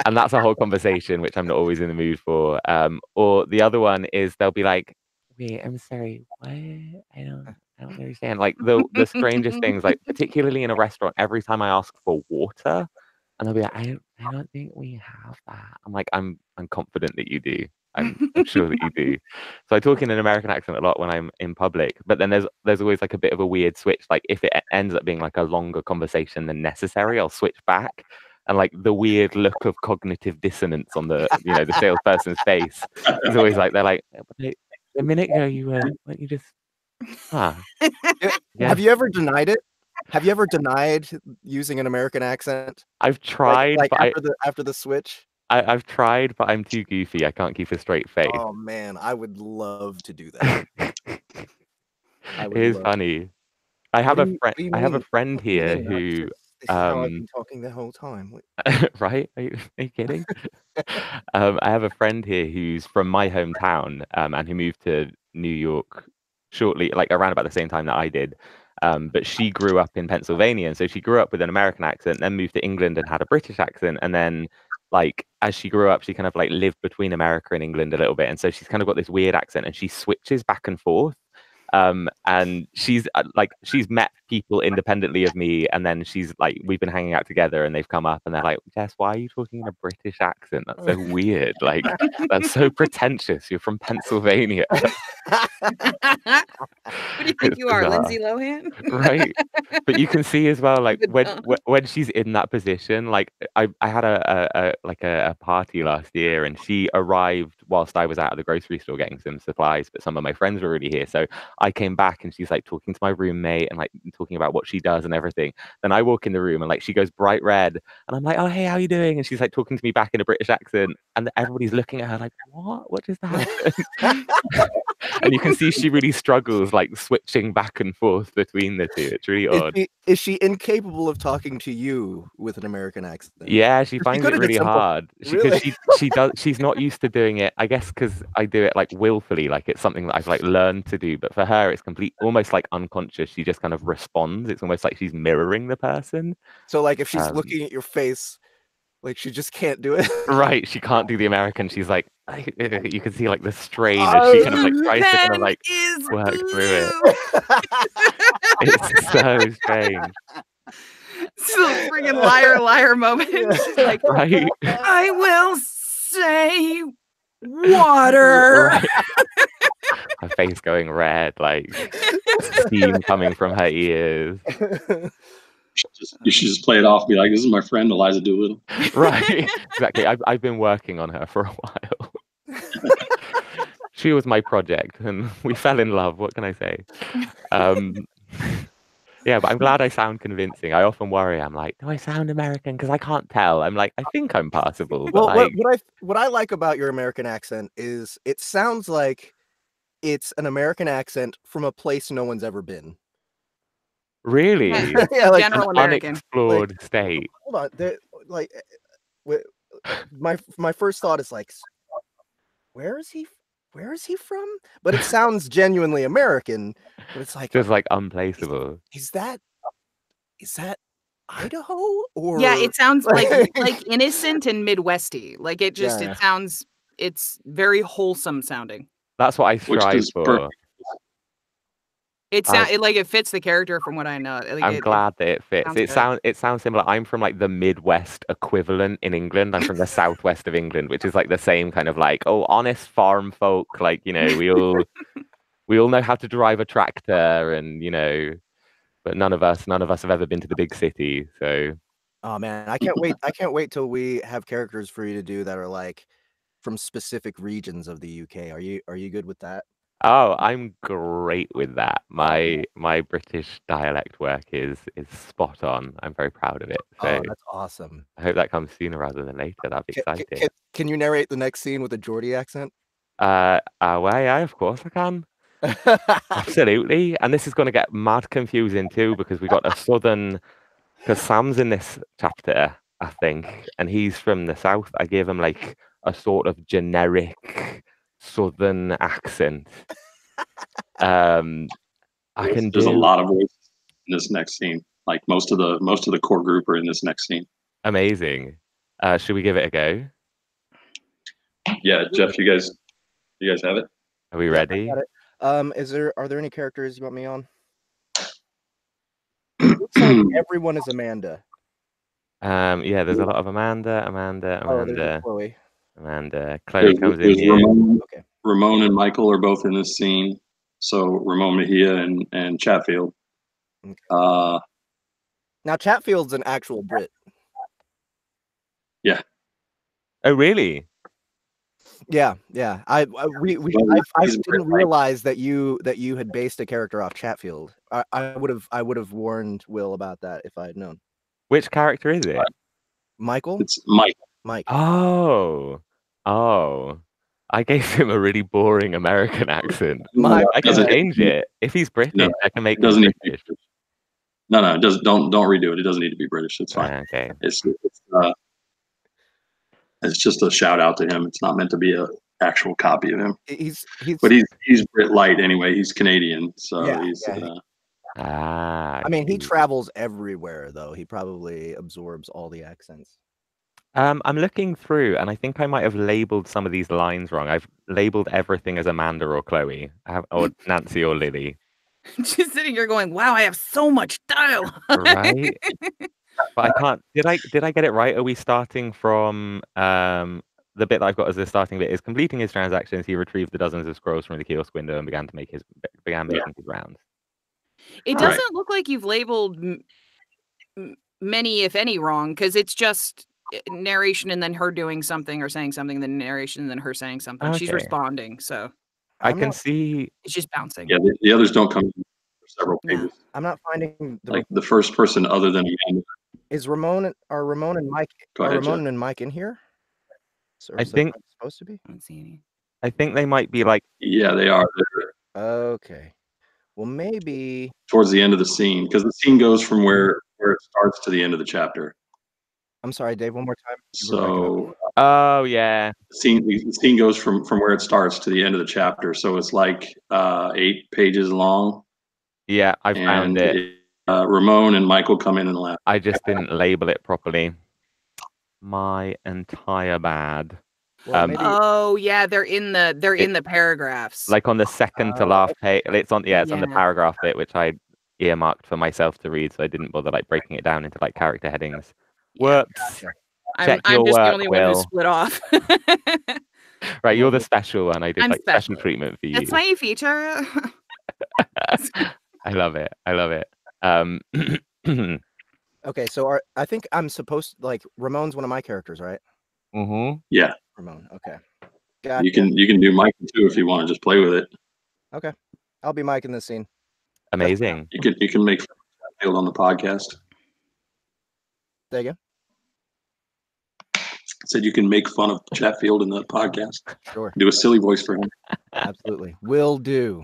And that's a whole conversation, which I'm not always in the mood for. Or the other one is they'll be like, "Wait, I'm sorry, what? I don't understand." Like the strangest things, like particularly in a restaurant, every time I ask for water, and they'll be like, I don't think we have that. I'm like, I'm confident that you do. I'm sure that you do. So I talk in an American accent a lot when I'm in public, but then there's always like a bit of a weird switch. Like if it ends up being like a longer conversation than necessary, I'll switch back. And like the weird look of cognitive dissonance on the the salesperson's face is always like they're like, a minute ago you just yeah. Have you ever denied it? Have you ever denied using an American accent? I've tried, like but after the switch. I've tried, but I'm too goofy. I can't keep a straight face. Oh man, I would love to do that. It is funny. I have a friend here who this is how I've been talking the whole time. right? Are you kidding? I have a friend here who's from my hometown, and who moved to New York shortly, like around about the same time that I did. But she grew up in Pennsylvania, and so she grew up with an American accent, then moved to England and had a British accent, and then like as she grew up, she kind of like lived between America and England a little bit, and so she's kind of got this weird accent, and she switches back and forth. And she's she's met people independently of me, and then she's like, we've been hanging out together, and they've come up and they're like, Jess, why are you talking in a British accent? That's so weird. Like that's so pretentious. You're from Pennsylvania. What do you think you are, Lindsay Lohan? Right. But you can see as well, like when she's in that position, like I had a party last year, and she arrived whilst I was out of the grocery store getting some supplies, but some of my friends were already here. So I came back, and she's like talking to my roommate and like talking about what she does and everything. Then I walk in the room, and like she goes bright red, and I'm like, "Oh, hey, how you doing?" And she's like talking to me back in a British accent, and everybody's looking at her like, what just happened? And you can see she really struggles like switching back and forth between the two. It's really odd. Is she incapable of talking to you with an American accent? Yeah, she finds it really hard. She's not used to doing it, I guess, because I do it like willfully, like it's something that I've like learned to do. But for her, it's almost like unconscious. She just kind of responds. It's almost like she's mirroring the person. So like if she's looking at your face, like she just can't do it. Right, she can't do the American. She's like, you can see like the strain as she kind of like tries to kind of like work through it. It's so strange. So friggin' liar moment. She's like, right? I will say water. Right. Her face going red, like steam coming from her ears. You should just play it off, be like, "This is my friend Eliza Doolittle." Right, exactly. I've been working on her for a while. She was my project, and we fell in love. What can I say? Yeah, but I'm glad I sound convincing. I often worry. I'm like, do I sound American? Because I can't tell. I'm like, I think I'm passable. But well, like... what I like about your American accent is it sounds like it's an American accent from a place no one's ever been. Really? Yeah, like general an American unexplored state. Hold on, like my first thought is like, where is he from? But it sounds genuinely American. But it's like just like unplaceable. Is that Idaho? Or yeah, it sounds like innocent and Midwesty. Like it just it sounds, it's very wholesome sounding. That's what I strive for. It fits the character from what I know. Like, I'm glad that it fits. It sounds similar. I'm from like the Midwest equivalent in England. I'm from the southwest of England, which is like the same kind of like, oh, honest farm folk. Like, you know, we all know how to drive a tractor, and you know, but none of us have ever been to the big city. So, oh man, I can't wait. I can't wait till we have characters for you to do that are like from specific regions of the UK. Are you good with that? oh, I'm great with that. My British dialect work is spot on. I'm very proud of it. So Oh, that's awesome. I hope that comes sooner rather than later. That'd be exciting. Can you narrate the next scene with a Geordie accent? Well, yeah, of course I can. Absolutely. And this is going to get mad confusing too, because we got a southern, because Sam's in this chapter, I think, and he's from the south. I gave him like a sort of generic southern accent. There's a lot of voices in this next scene. Like most of the core group are in this next scene. Amazing. Should we give it a go? Yeah, Jeff, you guys have it? Are we ready? Are there any characters you want me on? It looks like everyone is Amanda. Yeah, there's a lot of Amanda. Oh, there's Chloe. Chloe comes in here. Okay. Ramon and Michael are both in this scene. So Ramon Mejia and Chatfield. Okay. Now Chatfield's an actual Brit. Yeah. Oh, really? Yeah. I didn't realize that you had based a character off Chatfield. I would have warned Will about that if I had known. Which character is it? Michael. It's Mike. Mike. Oh. I gave him a really boring American accent. Mike. I can change it. If he's British, I can make him British. No, don't redo it. It doesn't need to be British. It's fine. Okay. It's just a shout out to him. It's not meant to be an actual copy of him. But he's Brit light anyway. He's Canadian, so he's. I mean, he travels everywhere, though. He probably absorbs all the accents. I'm looking through, and I think I might have labeled some of these lines wrong. I've labeled everything as Amanda or Chloe, or Nancy or Lily. Just sitting here going, "Wow, I have so much dialogue." Right, but I can't. Did I get it right? Are we starting from the bit that I've got as the starting bit? Is completing his transactions. He retrieved the dozens of scrolls from the kiosk window and began making his rounds. It doesn't look like you've labeled many, if any, wrong, because it's just narration and then her doing something or saying something, then narration and then her saying something. Okay. She's responding, so I can see it's just bouncing. Yeah, the others don't come in for several pages. Yeah. I'm not finding the first person other than Amanda. Is Ramon and Mike in here? I think supposed to be. I don't see any. I think they might be like. Yeah, they are. Okay. Well, maybe towards the end of the scene, because the scene goes from where it starts to the end of the chapter. I'm sorry, Dave. One more time. So, oh yeah, the scene goes from where it starts to the end of the chapter. So it's like 8 pages long. Yeah, I found it. Ramon and Michael come in and laugh. I just didn't label it properly. My entire bad. Oh yeah, they're in the paragraphs. Like on the second to last page. It's on on the paragraph bit, which I earmarked for myself to read, so I didn't bother like breaking it down into like character headings. Whoops. I'm just the only one who split off. Right, you're the special one. I did like special treatment for you. That's my feature. I love it. Okay, so I think I'm supposed to, like, Ramon's one of my characters, right? Mm-hmm. Yeah. Ramon. Okay. You can do Mike too if you want to just play with it. Okay. I'll be Mike in this scene. Amazing. You can make Chatfield on the podcast. There you go. Said you can make fun of Chatfield in the podcast. Sure. Do a silly voice for him. Absolutely. Will do.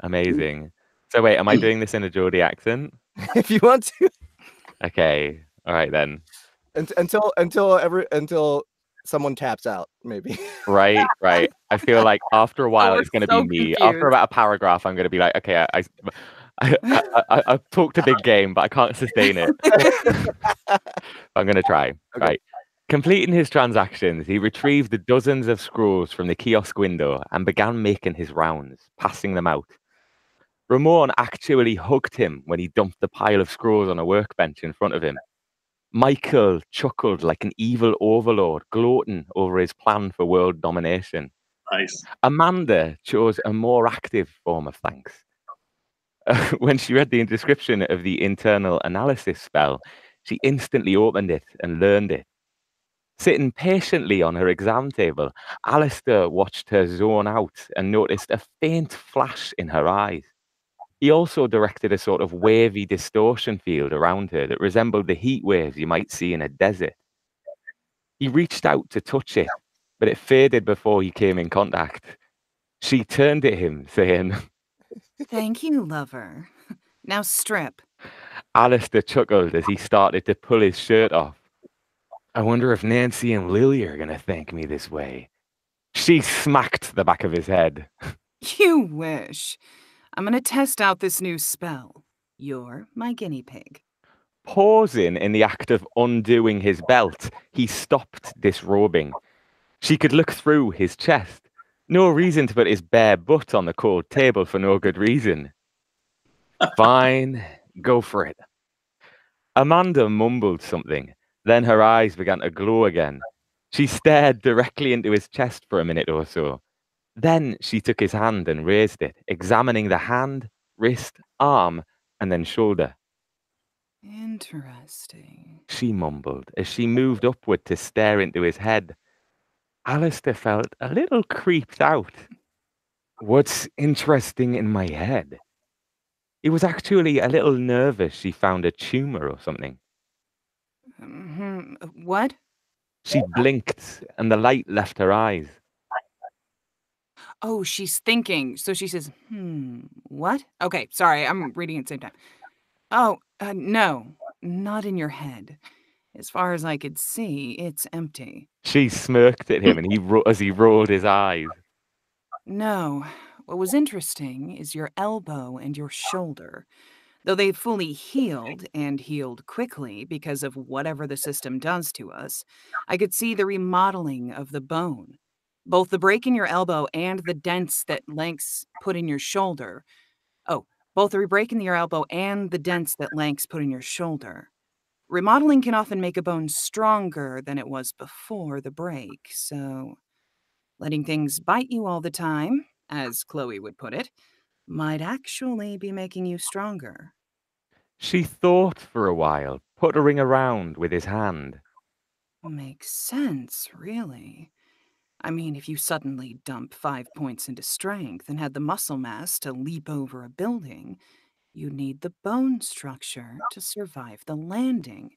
Amazing. So wait, am I doing this in a Geordie accent? If you want to. Okay. All right then. Until someone taps out, maybe. Right. I feel like after a while it's going to be me. Confused. After about a paragraph, I'm going to be like, okay, I talked a big game, but I can't sustain it. I'm going to try. Okay. Right. Completing his transactions, he retrieved the dozens of scrolls from the kiosk window and began making his rounds, passing them out. Ramon actually hugged him when he dumped the pile of scrolls on a workbench in front of him. Michael chuckled like an evil overlord, gloating over his plan for world domination. Nice. Amanda chose a more active form of thanks. When she read the description of the internal analysis spell, she instantly opened it and learned it. Sitting patiently on her exam table, Alistair watched her zone out and noticed a faint flash in her eyes. He also directed a sort of wavy distortion field around her that resembled the heat waves you might see in a desert. He reached out to touch it, but it faded before he came in contact. She turned to him, saying, "Thank you, lover. Now strip." Alistair chuckled as he started to pull his shirt off. I wonder if Nancy and Lily are going to thank me this way. She smacked the back of his head. You wish. I'm going to test out this new spell. You're my guinea pig. Pausing in the act of undoing his belt, he stopped disrobing. She could look through his chest. No reason to put his bare butt on the cold table for no good reason. Fine, go for it. Amanda mumbled something. Then her eyes began to glow again. She stared directly into his chest for a minute or so. Then she took his hand and raised it, examining the hand, wrist, arm, and then shoulder. Interesting. She mumbled as she moved upward to stare into his head. Alistair felt a little creeped out. What's interesting in my head? He was actually a little nervous she found a tumor or something. What? She blinked and the light left her eyes. Oh, she's thinking. So she says, what? Okay, sorry, I'm reading at the same time. Oh, no, not in your head. As far as I could see, it's empty. She smirked at him and as he rolled his eyes. No, what was interesting is your elbow and your shoulder. Though they've fully healed, and healed quickly because of whatever the system does to us, I could see the remodeling of the bone. Both the break in your elbow and the dents that Lanks put in your shoulder. Both the break in your elbow and the dents that Lanks put in your shoulder. Remodeling can often make a bone stronger than it was before the break, so letting things bite you all the time, as Chloe would put it, might actually be making you stronger. She thought for a while, puttering around with his hand. Makes sense, really. I mean, if you suddenly dump 5 points into strength and had the muscle mass to leap over a building, you'd need the bone structure to survive the landing.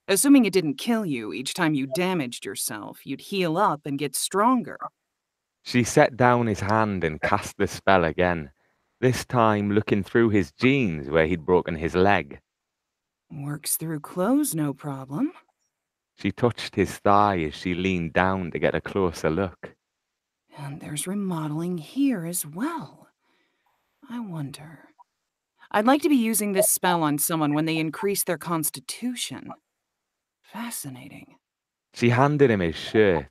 Assuming it didn't kill you each time you damaged yourself, you'd heal up and get stronger. She set down his hand and cast the spell again, this time looking through his jeans where he'd broken his leg. Works through clothes, no problem. She touched his thigh as she leaned down to get a closer look. And there's remodeling here as well. I wonder. I'd like to be using this spell on someone when they increase their constitution. Fascinating. She handed him his shirt.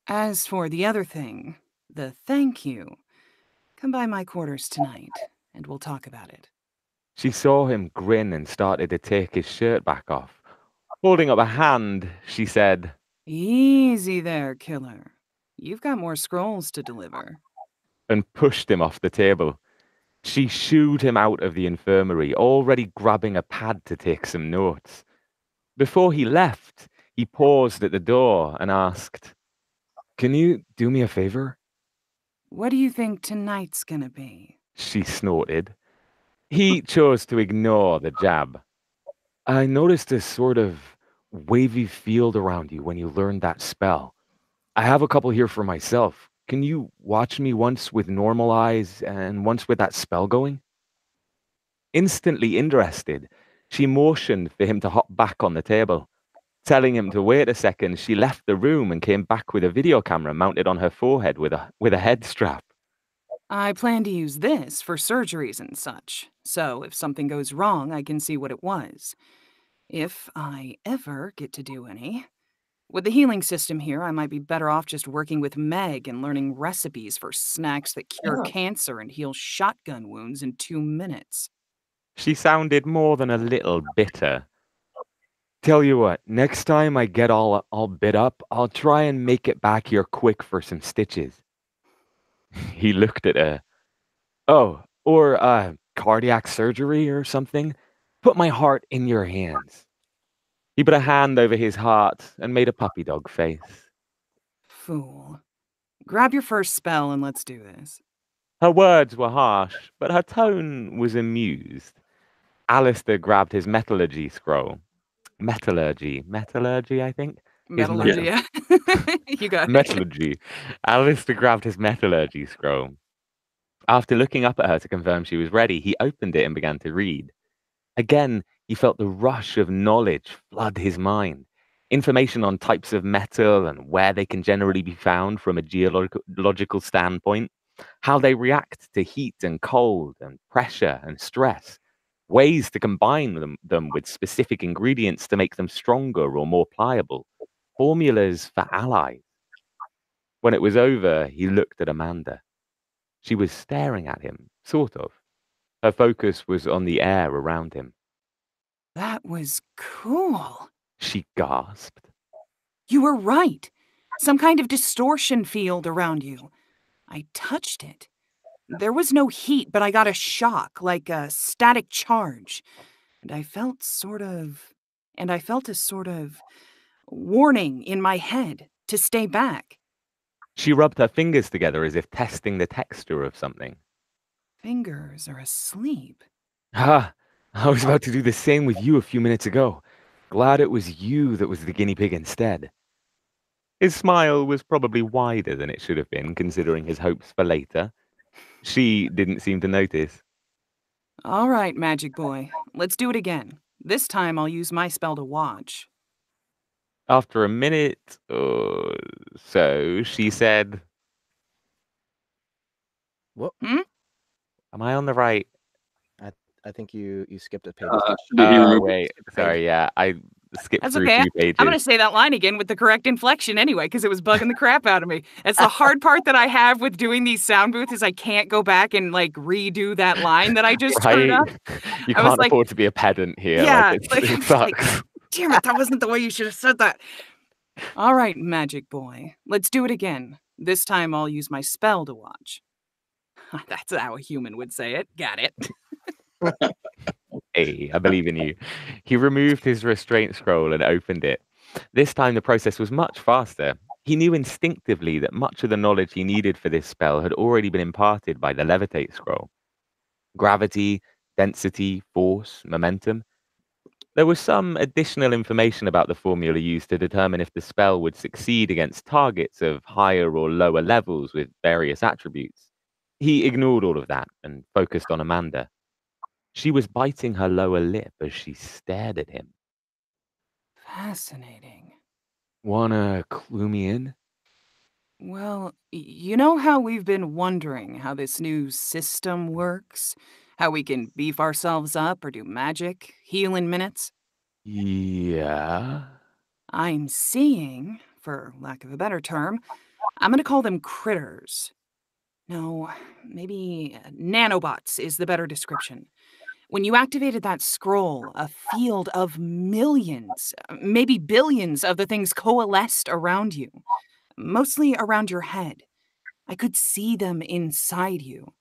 As for the other thing, the thank you, come by my quarters tonight, and we'll talk about it. She saw him grin and started to take his shirt back off. Holding up a hand, she said, Easy there, killer. You've got more scrolls to deliver. And pushed him off the table. She shooed him out of the infirmary, already grabbing a pad to take some notes. Before he left, he paused at the door and asked, Can you do me a favor? What do you think tonight's gonna be? She snorted. He chose to ignore the jab. I noticed a sort of wavy field around you when you learned that spell. I have a couple here for myself. Can you watch me once with normal eyes and once with that spell going? Instantly interested, she motioned for him to hop back on the table. Telling him to wait a second, she left the room and came back with a video camera mounted on her forehead with a head strap. I plan to use this for surgeries and such, so if something goes wrong, I can see what it was. If I ever get to do any. With the healing system here, I might be better off just working with Meg and learning recipes for snacks that cure cancer and heal shotgun wounds in 2 minutes. She sounded more than a little bitter. Tell you what, next time I get all bit up, I'll try and make it back here quick for some stitches. He looked at her. Oh, or cardiac surgery or something? Put my heart in your hands. He put a hand over his heart and made a puppy dog face. Fool. Grab your first spell and let's do this. Her words were harsh, but her tone was amused. Alistair grabbed his metallurgy scroll. Metallurgy, I think? Metallurgy, yeah. You got it. Metallurgy. Alistair grabbed his metallurgy scroll. After looking up at her to confirm she was ready, he opened it and began to read. Again, he felt the rush of knowledge flood his mind. Information on types of metal and where they can generally be found from a geological standpoint, how they react to heat and cold and pressure and stress, ways to combine them with specific ingredients to make them stronger or more pliable, formulas for allies. When it was over, he looked at Amanda. She was staring at him, sort of. Her focus was on the air around him. That was cool. She gasped. You were right. Some kind of distortion field around you. I touched it. There was no heat, but I got a shock, like a static charge. And I felt a sort of warning in my head to stay back. She rubbed her fingers together as if testing the texture of something. Fingers are asleep. Ha! I was about to do the same with you a few minutes ago. Glad it was you that was the guinea pig instead. His smile was probably wider than it should have been, considering his hopes for later. She didn't seem to notice. All right, Magic Boy. Let's do it again. This time I'll use my spell to watch. After a minute or so, she said, What? Am I on the right? I think you skipped a page. Wait. Sorry, yeah. I skipped That's through okay. 2 pages. I'm going to say that line again with the correct inflection anyway, because it was bugging the crap out of me. That's the hard part that I have with doing these sound booths is I can't go back and like redo that line that I just turned up. You can't afford to be a pedant here. Yeah, it sucks. Damn it, that wasn't the way you should have said that. All right, Magic Boy. Let's do it again. This time I'll use my spell to watch. That's how a human would say it. Got it. Hey, I believe in you. He removed his restraint scroll and opened it. This time the process was much faster. He knew instinctively that much of the knowledge he needed for this spell had already been imparted by the levitate scroll. Gravity, density, force, momentum. There was some additional information about the formula used to determine if the spell would succeed against targets of higher or lower levels with various attributes. He ignored all of that and focused on Amanda. She was biting her lower lip as she stared at him. Fascinating. Wanna clue me in? Well, you know how we've been wondering how this new system works? How we can beef ourselves up or do magic, heal in minutes? Yeah. I'm seeing, for lack of a better term, I'm going to call them critters. No, maybe nanobots is the better description. When you activated that scroll, a field of millions, maybe billions of the things coalesced around you, mostly around your head. I could see them inside you,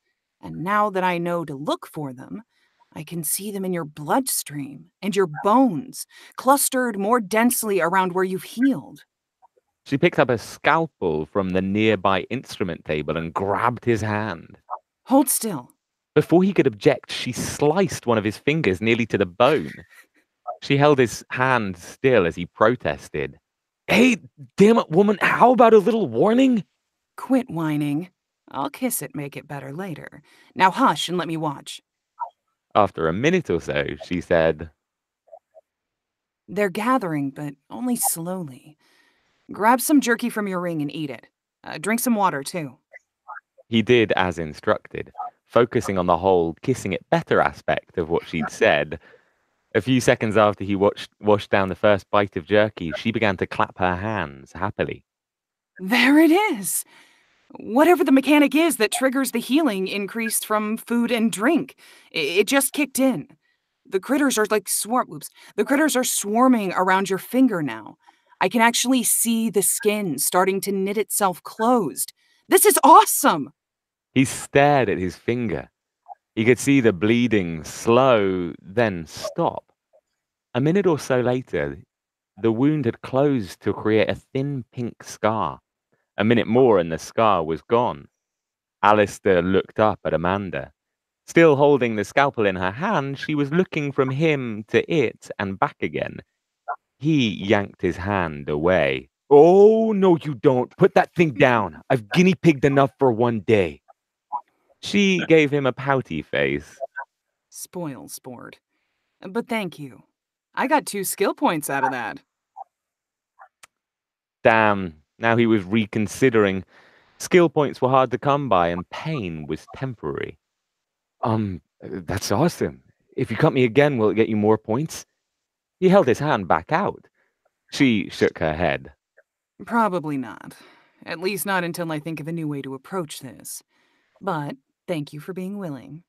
and now that I know to look for them, I can see them in your bloodstream and your bones, clustered more densely around where you've healed. She picked up a scalpel from the nearby instrument table and grabbed his hand. Hold still. Before he could object, she sliced one of his fingers nearly to the bone. She held his hand still as he protested. Hey, damn it, woman, how about a little warning? Quit whining. I'll kiss it, make it better later. Now hush and let me watch. After a minute or so, she said, They're gathering, but only slowly. Grab some jerky from your ring and eat it. Drink some water, too. He did as instructed, focusing on the whole kissing it better aspect of what she'd said. A few seconds after he washed down the first bite of jerky, she began to clap her hands happily. There it is. Whatever the mechanic is that triggers the healing increased from food and drink. It just kicked in. The critters are like The critters are swarming around your finger now. I can actually see the skin starting to knit itself closed. This is awesome! He stared at his finger. He could see the bleeding slow, then stop. A minute or so later, the wound had closed to create a thin pink scar. A minute more and the scar was gone. Alistair looked up at Amanda. Still holding the scalpel in her hand, she was looking from him to it and back again. He yanked his hand away. Oh, no, you don't. Put that thing down. I've guinea-pigged enough for one day. She gave him a pouty face. Spoil sport. But thank you. I got 2 skill points out of that. Damn, now he was reconsidering. Skill points were hard to come by and pain was temporary. That's awesome. If you cut me again, will it get you more points? He held his hand back out. She shook her head. Probably not. At least not until I think of a new way to approach this. But thank you for being willing.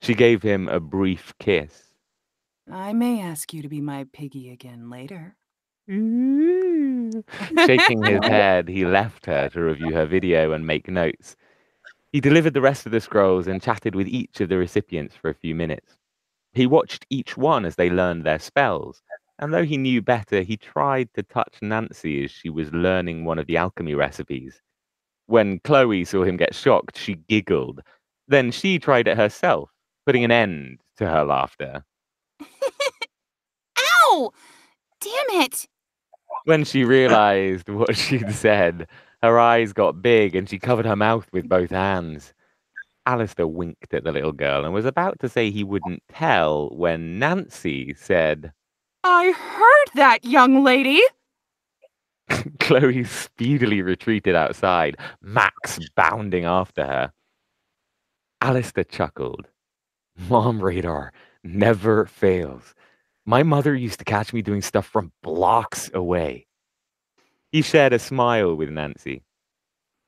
She gave him a brief kiss. I may ask you to be my piggy again later. Shaking his head, he left her to review her video and make notes. He delivered the rest of the scrolls and chatted with each of the recipients for a few minutes. He watched each one as they learned their spells, and though he knew better, he tried to touch Nancy as she was learning one of the alchemy recipes. When Chloe saw him get shocked, she giggled. Then she tried it herself, putting an end to her laughter. Ow! Damn it! When she realized what she'd said, her eyes got big and she covered her mouth with both hands. Alistair winked at the little girl and was about to say he wouldn't tell when Nancy said, I heard that, young lady! Chloe speedily retreated outside, Max bounding after her. Alistair chuckled. Mom radar never fails. My mother used to catch me doing stuff from blocks away. He shared a smile with Nancy.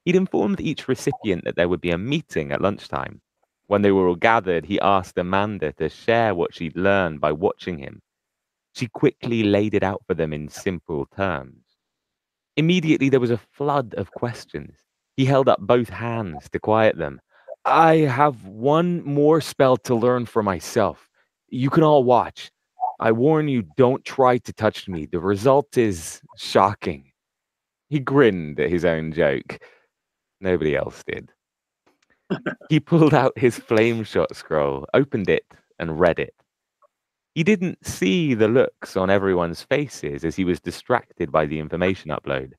He'd informed each recipient that there would be a meeting at lunchtime. When they were all gathered, he asked Amanda to share what she'd learned by watching him. She quickly laid it out for them in simple terms. Immediately, there was a flood of questions. He held up both hands to quiet them. I have one more spell to learn for myself. You can all watch. I warn you, don't try to touch me. The result is shocking. He grinned at his own joke. Nobody else did. He pulled out his flame shot scroll, opened it, and read it. He didn't see the looks on everyone's faces as he was distracted by the information upload.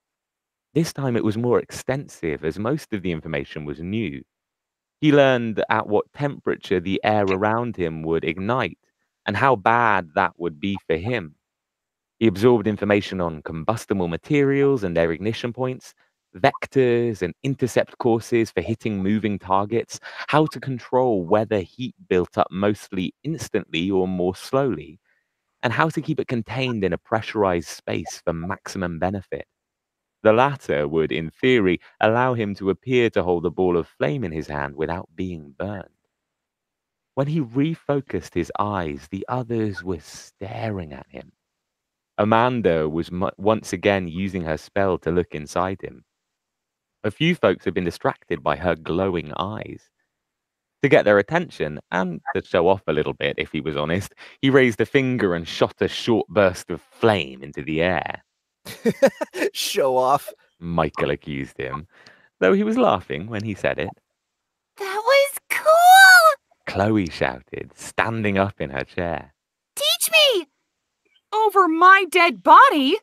This time it was more extensive, as most of the information was new. He learned at what temperature the air around him would ignite, and how bad that would be for him. He absorbed information on combustible materials and their ignition points, vectors and intercept courses for hitting moving targets, how to control whether heat built up mostly instantly or more slowly, and how to keep it contained in a pressurized space for maximum benefit. The latter would, in theory, allow him to appear to hold a ball of flame in his hand without being burned. When he refocused his eyes, the others were staring at him. Amanda was once again using her spell to look inside him. A few folks had been distracted by her glowing eyes. To get their attention, and to show off a little bit, if he was honest, he raised a finger and shot a short burst of flame into the air. Show off. Michael accused him, though he was laughing when he said it. That was cool! Chloe shouted, standing up in her chair. Teach me! Over my dead body?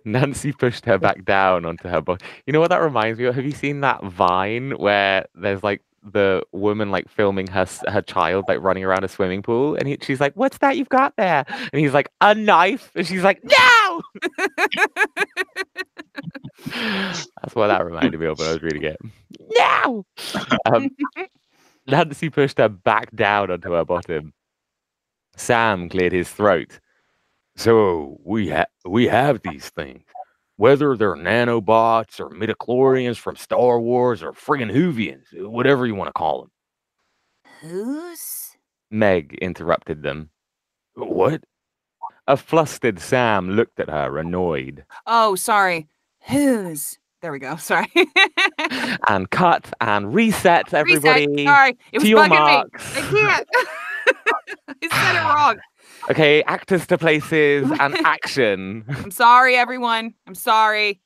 Nancy pushed her back down onto her body. You know what that reminds me of? Have you seen that Vine where there's like the woman like filming her child like running around a swimming pool, and she's like, "What's that you've got there?" And he's like, "A knife," and she's like, "No!" That's what that reminded me of when I was reading it. No! Nancy pushed her back down onto her bottom. Sam cleared his throat. So we have these things. Whether they're nanobots or midichlorians from Star Wars or friggin' Hoovians, whatever you want to call them. Who's? Meg interrupted them. What? A flustered Sam looked at her, annoyed. Oh, sorry. Whose? There we go. Sorry. And cut and reset, everybody. Reset. Sorry. It was to your bugging marks. me. I can't. I said it wrong. Okay, actors to places and action. I'm sorry, everyone. I'm sorry.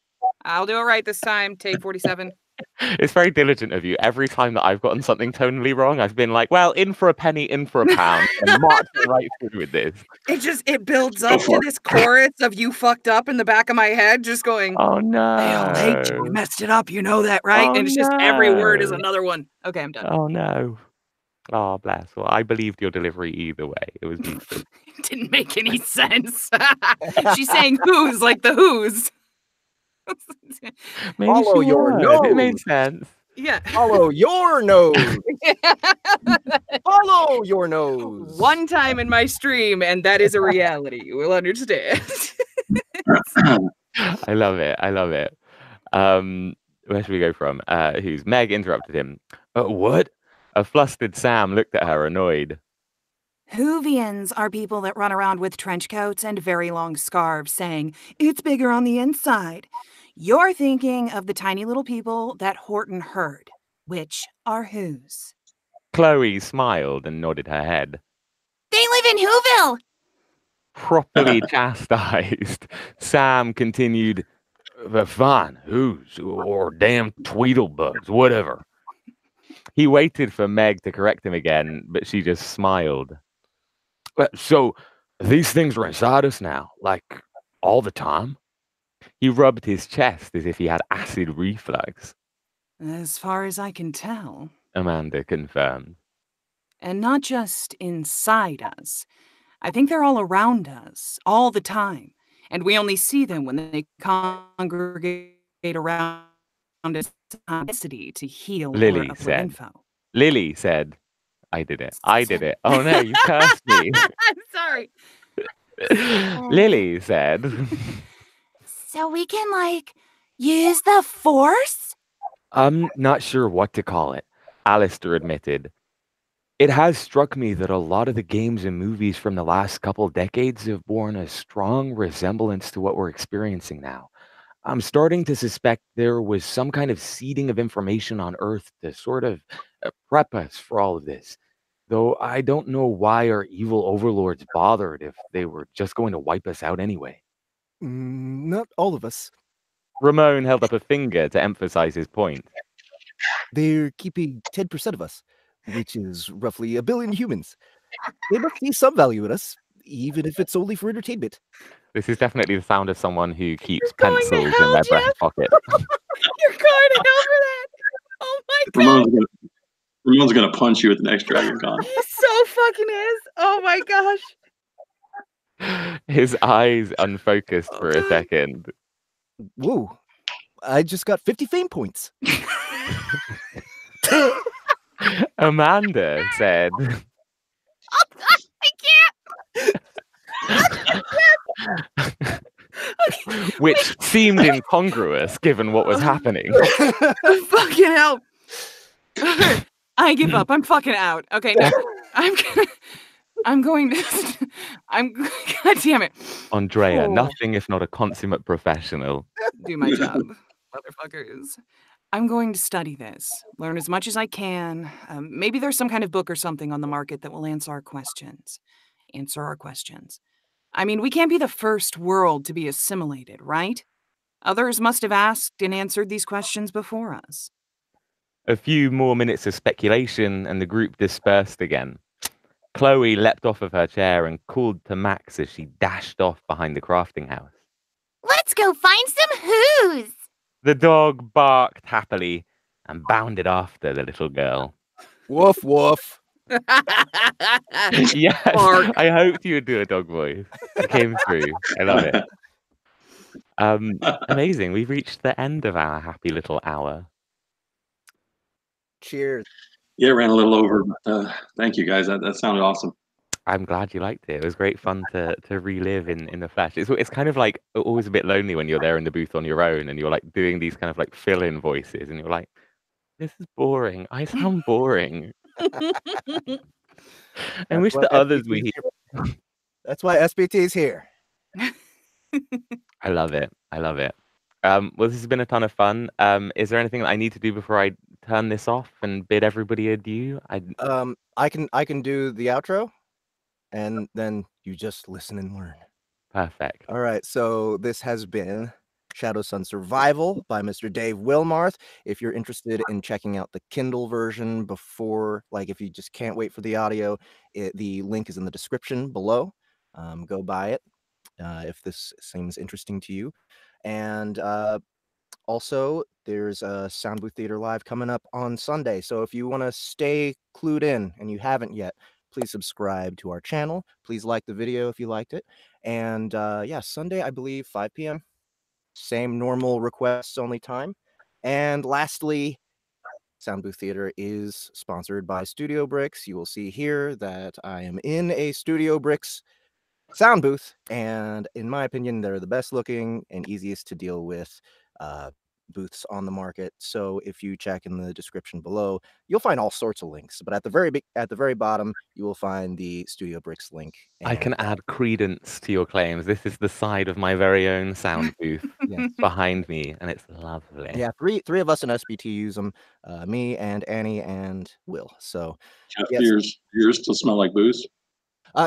I'll do it right this time. Take 47. It's very diligent of you. Every time that I've gotten something tonally wrong, I've been like, well, in for a penny, in for a pound, and marching right through with this. It builds up to this chorus of you fucked up in the back of my head, just going, Oh no. Hail H, you messed it up, you know that, right? Oh, and it's just every word is no. another one. Okay, I'm done. Oh no. Oh, bless. Well, I believed your delivery either way. It was beautiful. It didn't make any sense. She's saying who's like the who's. Maybe Follow she your would. nose. It made sense. Yeah. Follow your nose. Follow your nose. One time in my stream, and that is a reality. You will understand. I love it. I love it. Where should we go from? Who's Meg interrupted him. What? A flustered Sam looked at her, annoyed. Hoovians are people that run around with trench coats and very long scarves saying, it's bigger on the inside. You're thinking of the tiny little people that Horton heard, which are whose? Chloe smiled and nodded her head. They live in Whoville. Properly chastised, Sam continued, fine, whose, or damn Tweedlebugs, whatever. He waited for Meg to correct him again, but she just smiled. So, these things are inside us now, like, all the time? He rubbed his chest as if he had acid reflux. As far as I can tell. Amanda confirmed. And not just inside us. I think they're all around us, all the time. And we only see them when they congregate around us to heal Lily or said. info. Lily said, I did it. I did it. Oh no, you cursed me. I'm sorry. Lily said. So we can, like, use the Force? I'm not sure what to call it, Alistair admitted. It has struck me that a lot of the games and movies from the last couple decades have borne a strong resemblance to what we're experiencing now. I'm starting to suspect there was some kind of seeding of information on Earth to sort of prep us for all of this. Though I don't know why our evil overlords bothered if they were just going to wipe us out anyway. Not all of us. Ramon held up a finger to emphasize his point. They're keeping 10% of us, which is roughly 1 billion humans. They must see some value in us, even if it's only for entertainment. This is definitely the sound of someone who keeps You're going to pencils in hell, their Jeff? breast pocket. You're going to hell for that. Oh my god. Ramon's gonna punch you at the next Dragon Con. He so fucking is. Oh my gosh. His eyes unfocused for a God. second. Whoa. I just got 50 fame points. Amanda said. Which seemed incongruous given what was happening. Fucking hell. I give up. I'm fucking out. Okay, no. I'm going to God damn it. Andrea, Oh. nothing if not a consummate professional. Do my job, motherfuckers. I'm going to study this, learn as much as I can. Maybe there's some kind of book or something on the market that will answer our questions. I mean, we can't be the first world to be assimilated, right? Others must have asked and answered these questions before us. A few more minutes of speculation and the group dispersed again. Chloe leapt off of her chair and called to Max as she dashed off behind the crafting house. Let's go find some who's. The dog barked happily and bounded after the little girl. Woof, woof. Yes, Bark. I hoped you would do a dog voice. It came through. I love it. Amazing. We've reached the end of our happy little hour. Cheers. Yeah, ran a little over. Thank you guys. That sounded awesome. I'm glad you liked it. It was great fun to relive in the flesh. It's kind of like always a bit lonely when you're there in the booth on your own and you're like doing these kind of like fill-in voices and you're like, this is boring. I sound boring. I wish the others were here. That's why SBT's here. I love it. I love it. Well, this has been a ton of fun. Is there anything that I need to do before I turn this off and bid everybody adieu? I can do the outro, and then you just listen and learn. Perfect. All right, so this has been Shadow Sun Survival by Mr. Dave Willmarth. If you're interested in checking out the Kindle version before, like if you just can't wait for the audio, the link is in the description below. Go buy it if this seems interesting to you. And also, there's a Sound Booth Theater Live coming up on Sunday. So if you want to stay clued in and you haven't yet, please subscribe to our channel. Please like the video if you liked it. And yeah, Sunday, I believe, 5 p.m. Same normal requests only time. And lastly, Sound Booth Theater is sponsored by Studio Bricks. You will see here that I am in a Studio Bricks sound booth, and in my opinion, they're the best looking and easiest to deal with booths on the market. So if you check in the description below, you'll find all sorts of links. But at the very bottom, you will find the Studio Bricks link. I can add credence to your claims. This is the side of my very own sound booth behind me, and it's lovely. Yeah, three of us in SBT use them. Me and Annie and Will. So yours still smell like booze?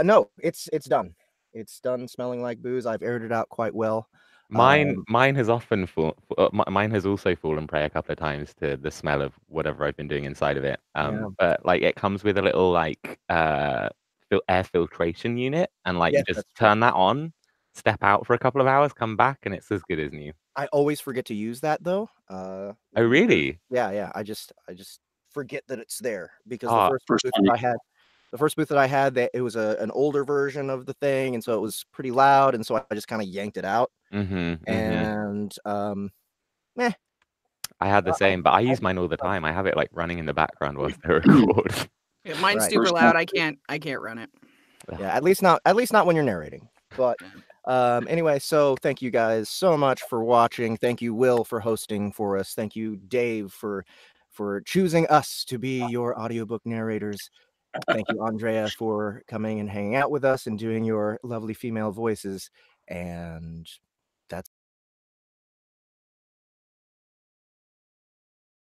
No, it's done. It's done smelling like booze. I've aired it out quite well. Mine has mine has also fallen prey a couple of times to the smell of whatever I've been doing inside of it. But like it comes with a little like air filtration unit, and like you just turn that on, step out for a couple of hours, come back, and it's as good as new. I always forget to use that though. Oh really? Yeah. I just forget that it's there because the first booth that I had, it was an older version of the thing, and so it was pretty loud, and so I just kind of yanked it out. And meh. I had the same, but I use mine all the time. I have it like running in the background whilst I record. Yeah, mine's super loud. I can't run it. Yeah, at least not when you're narrating. But anyway, so thank you guys so much for watching. Thank you, Will, for hosting for us. Thank you, Dave, for choosing us to be your audiobook narrators. Thank you, Andrea, for coming and hanging out with us and doing your lovely female voices. And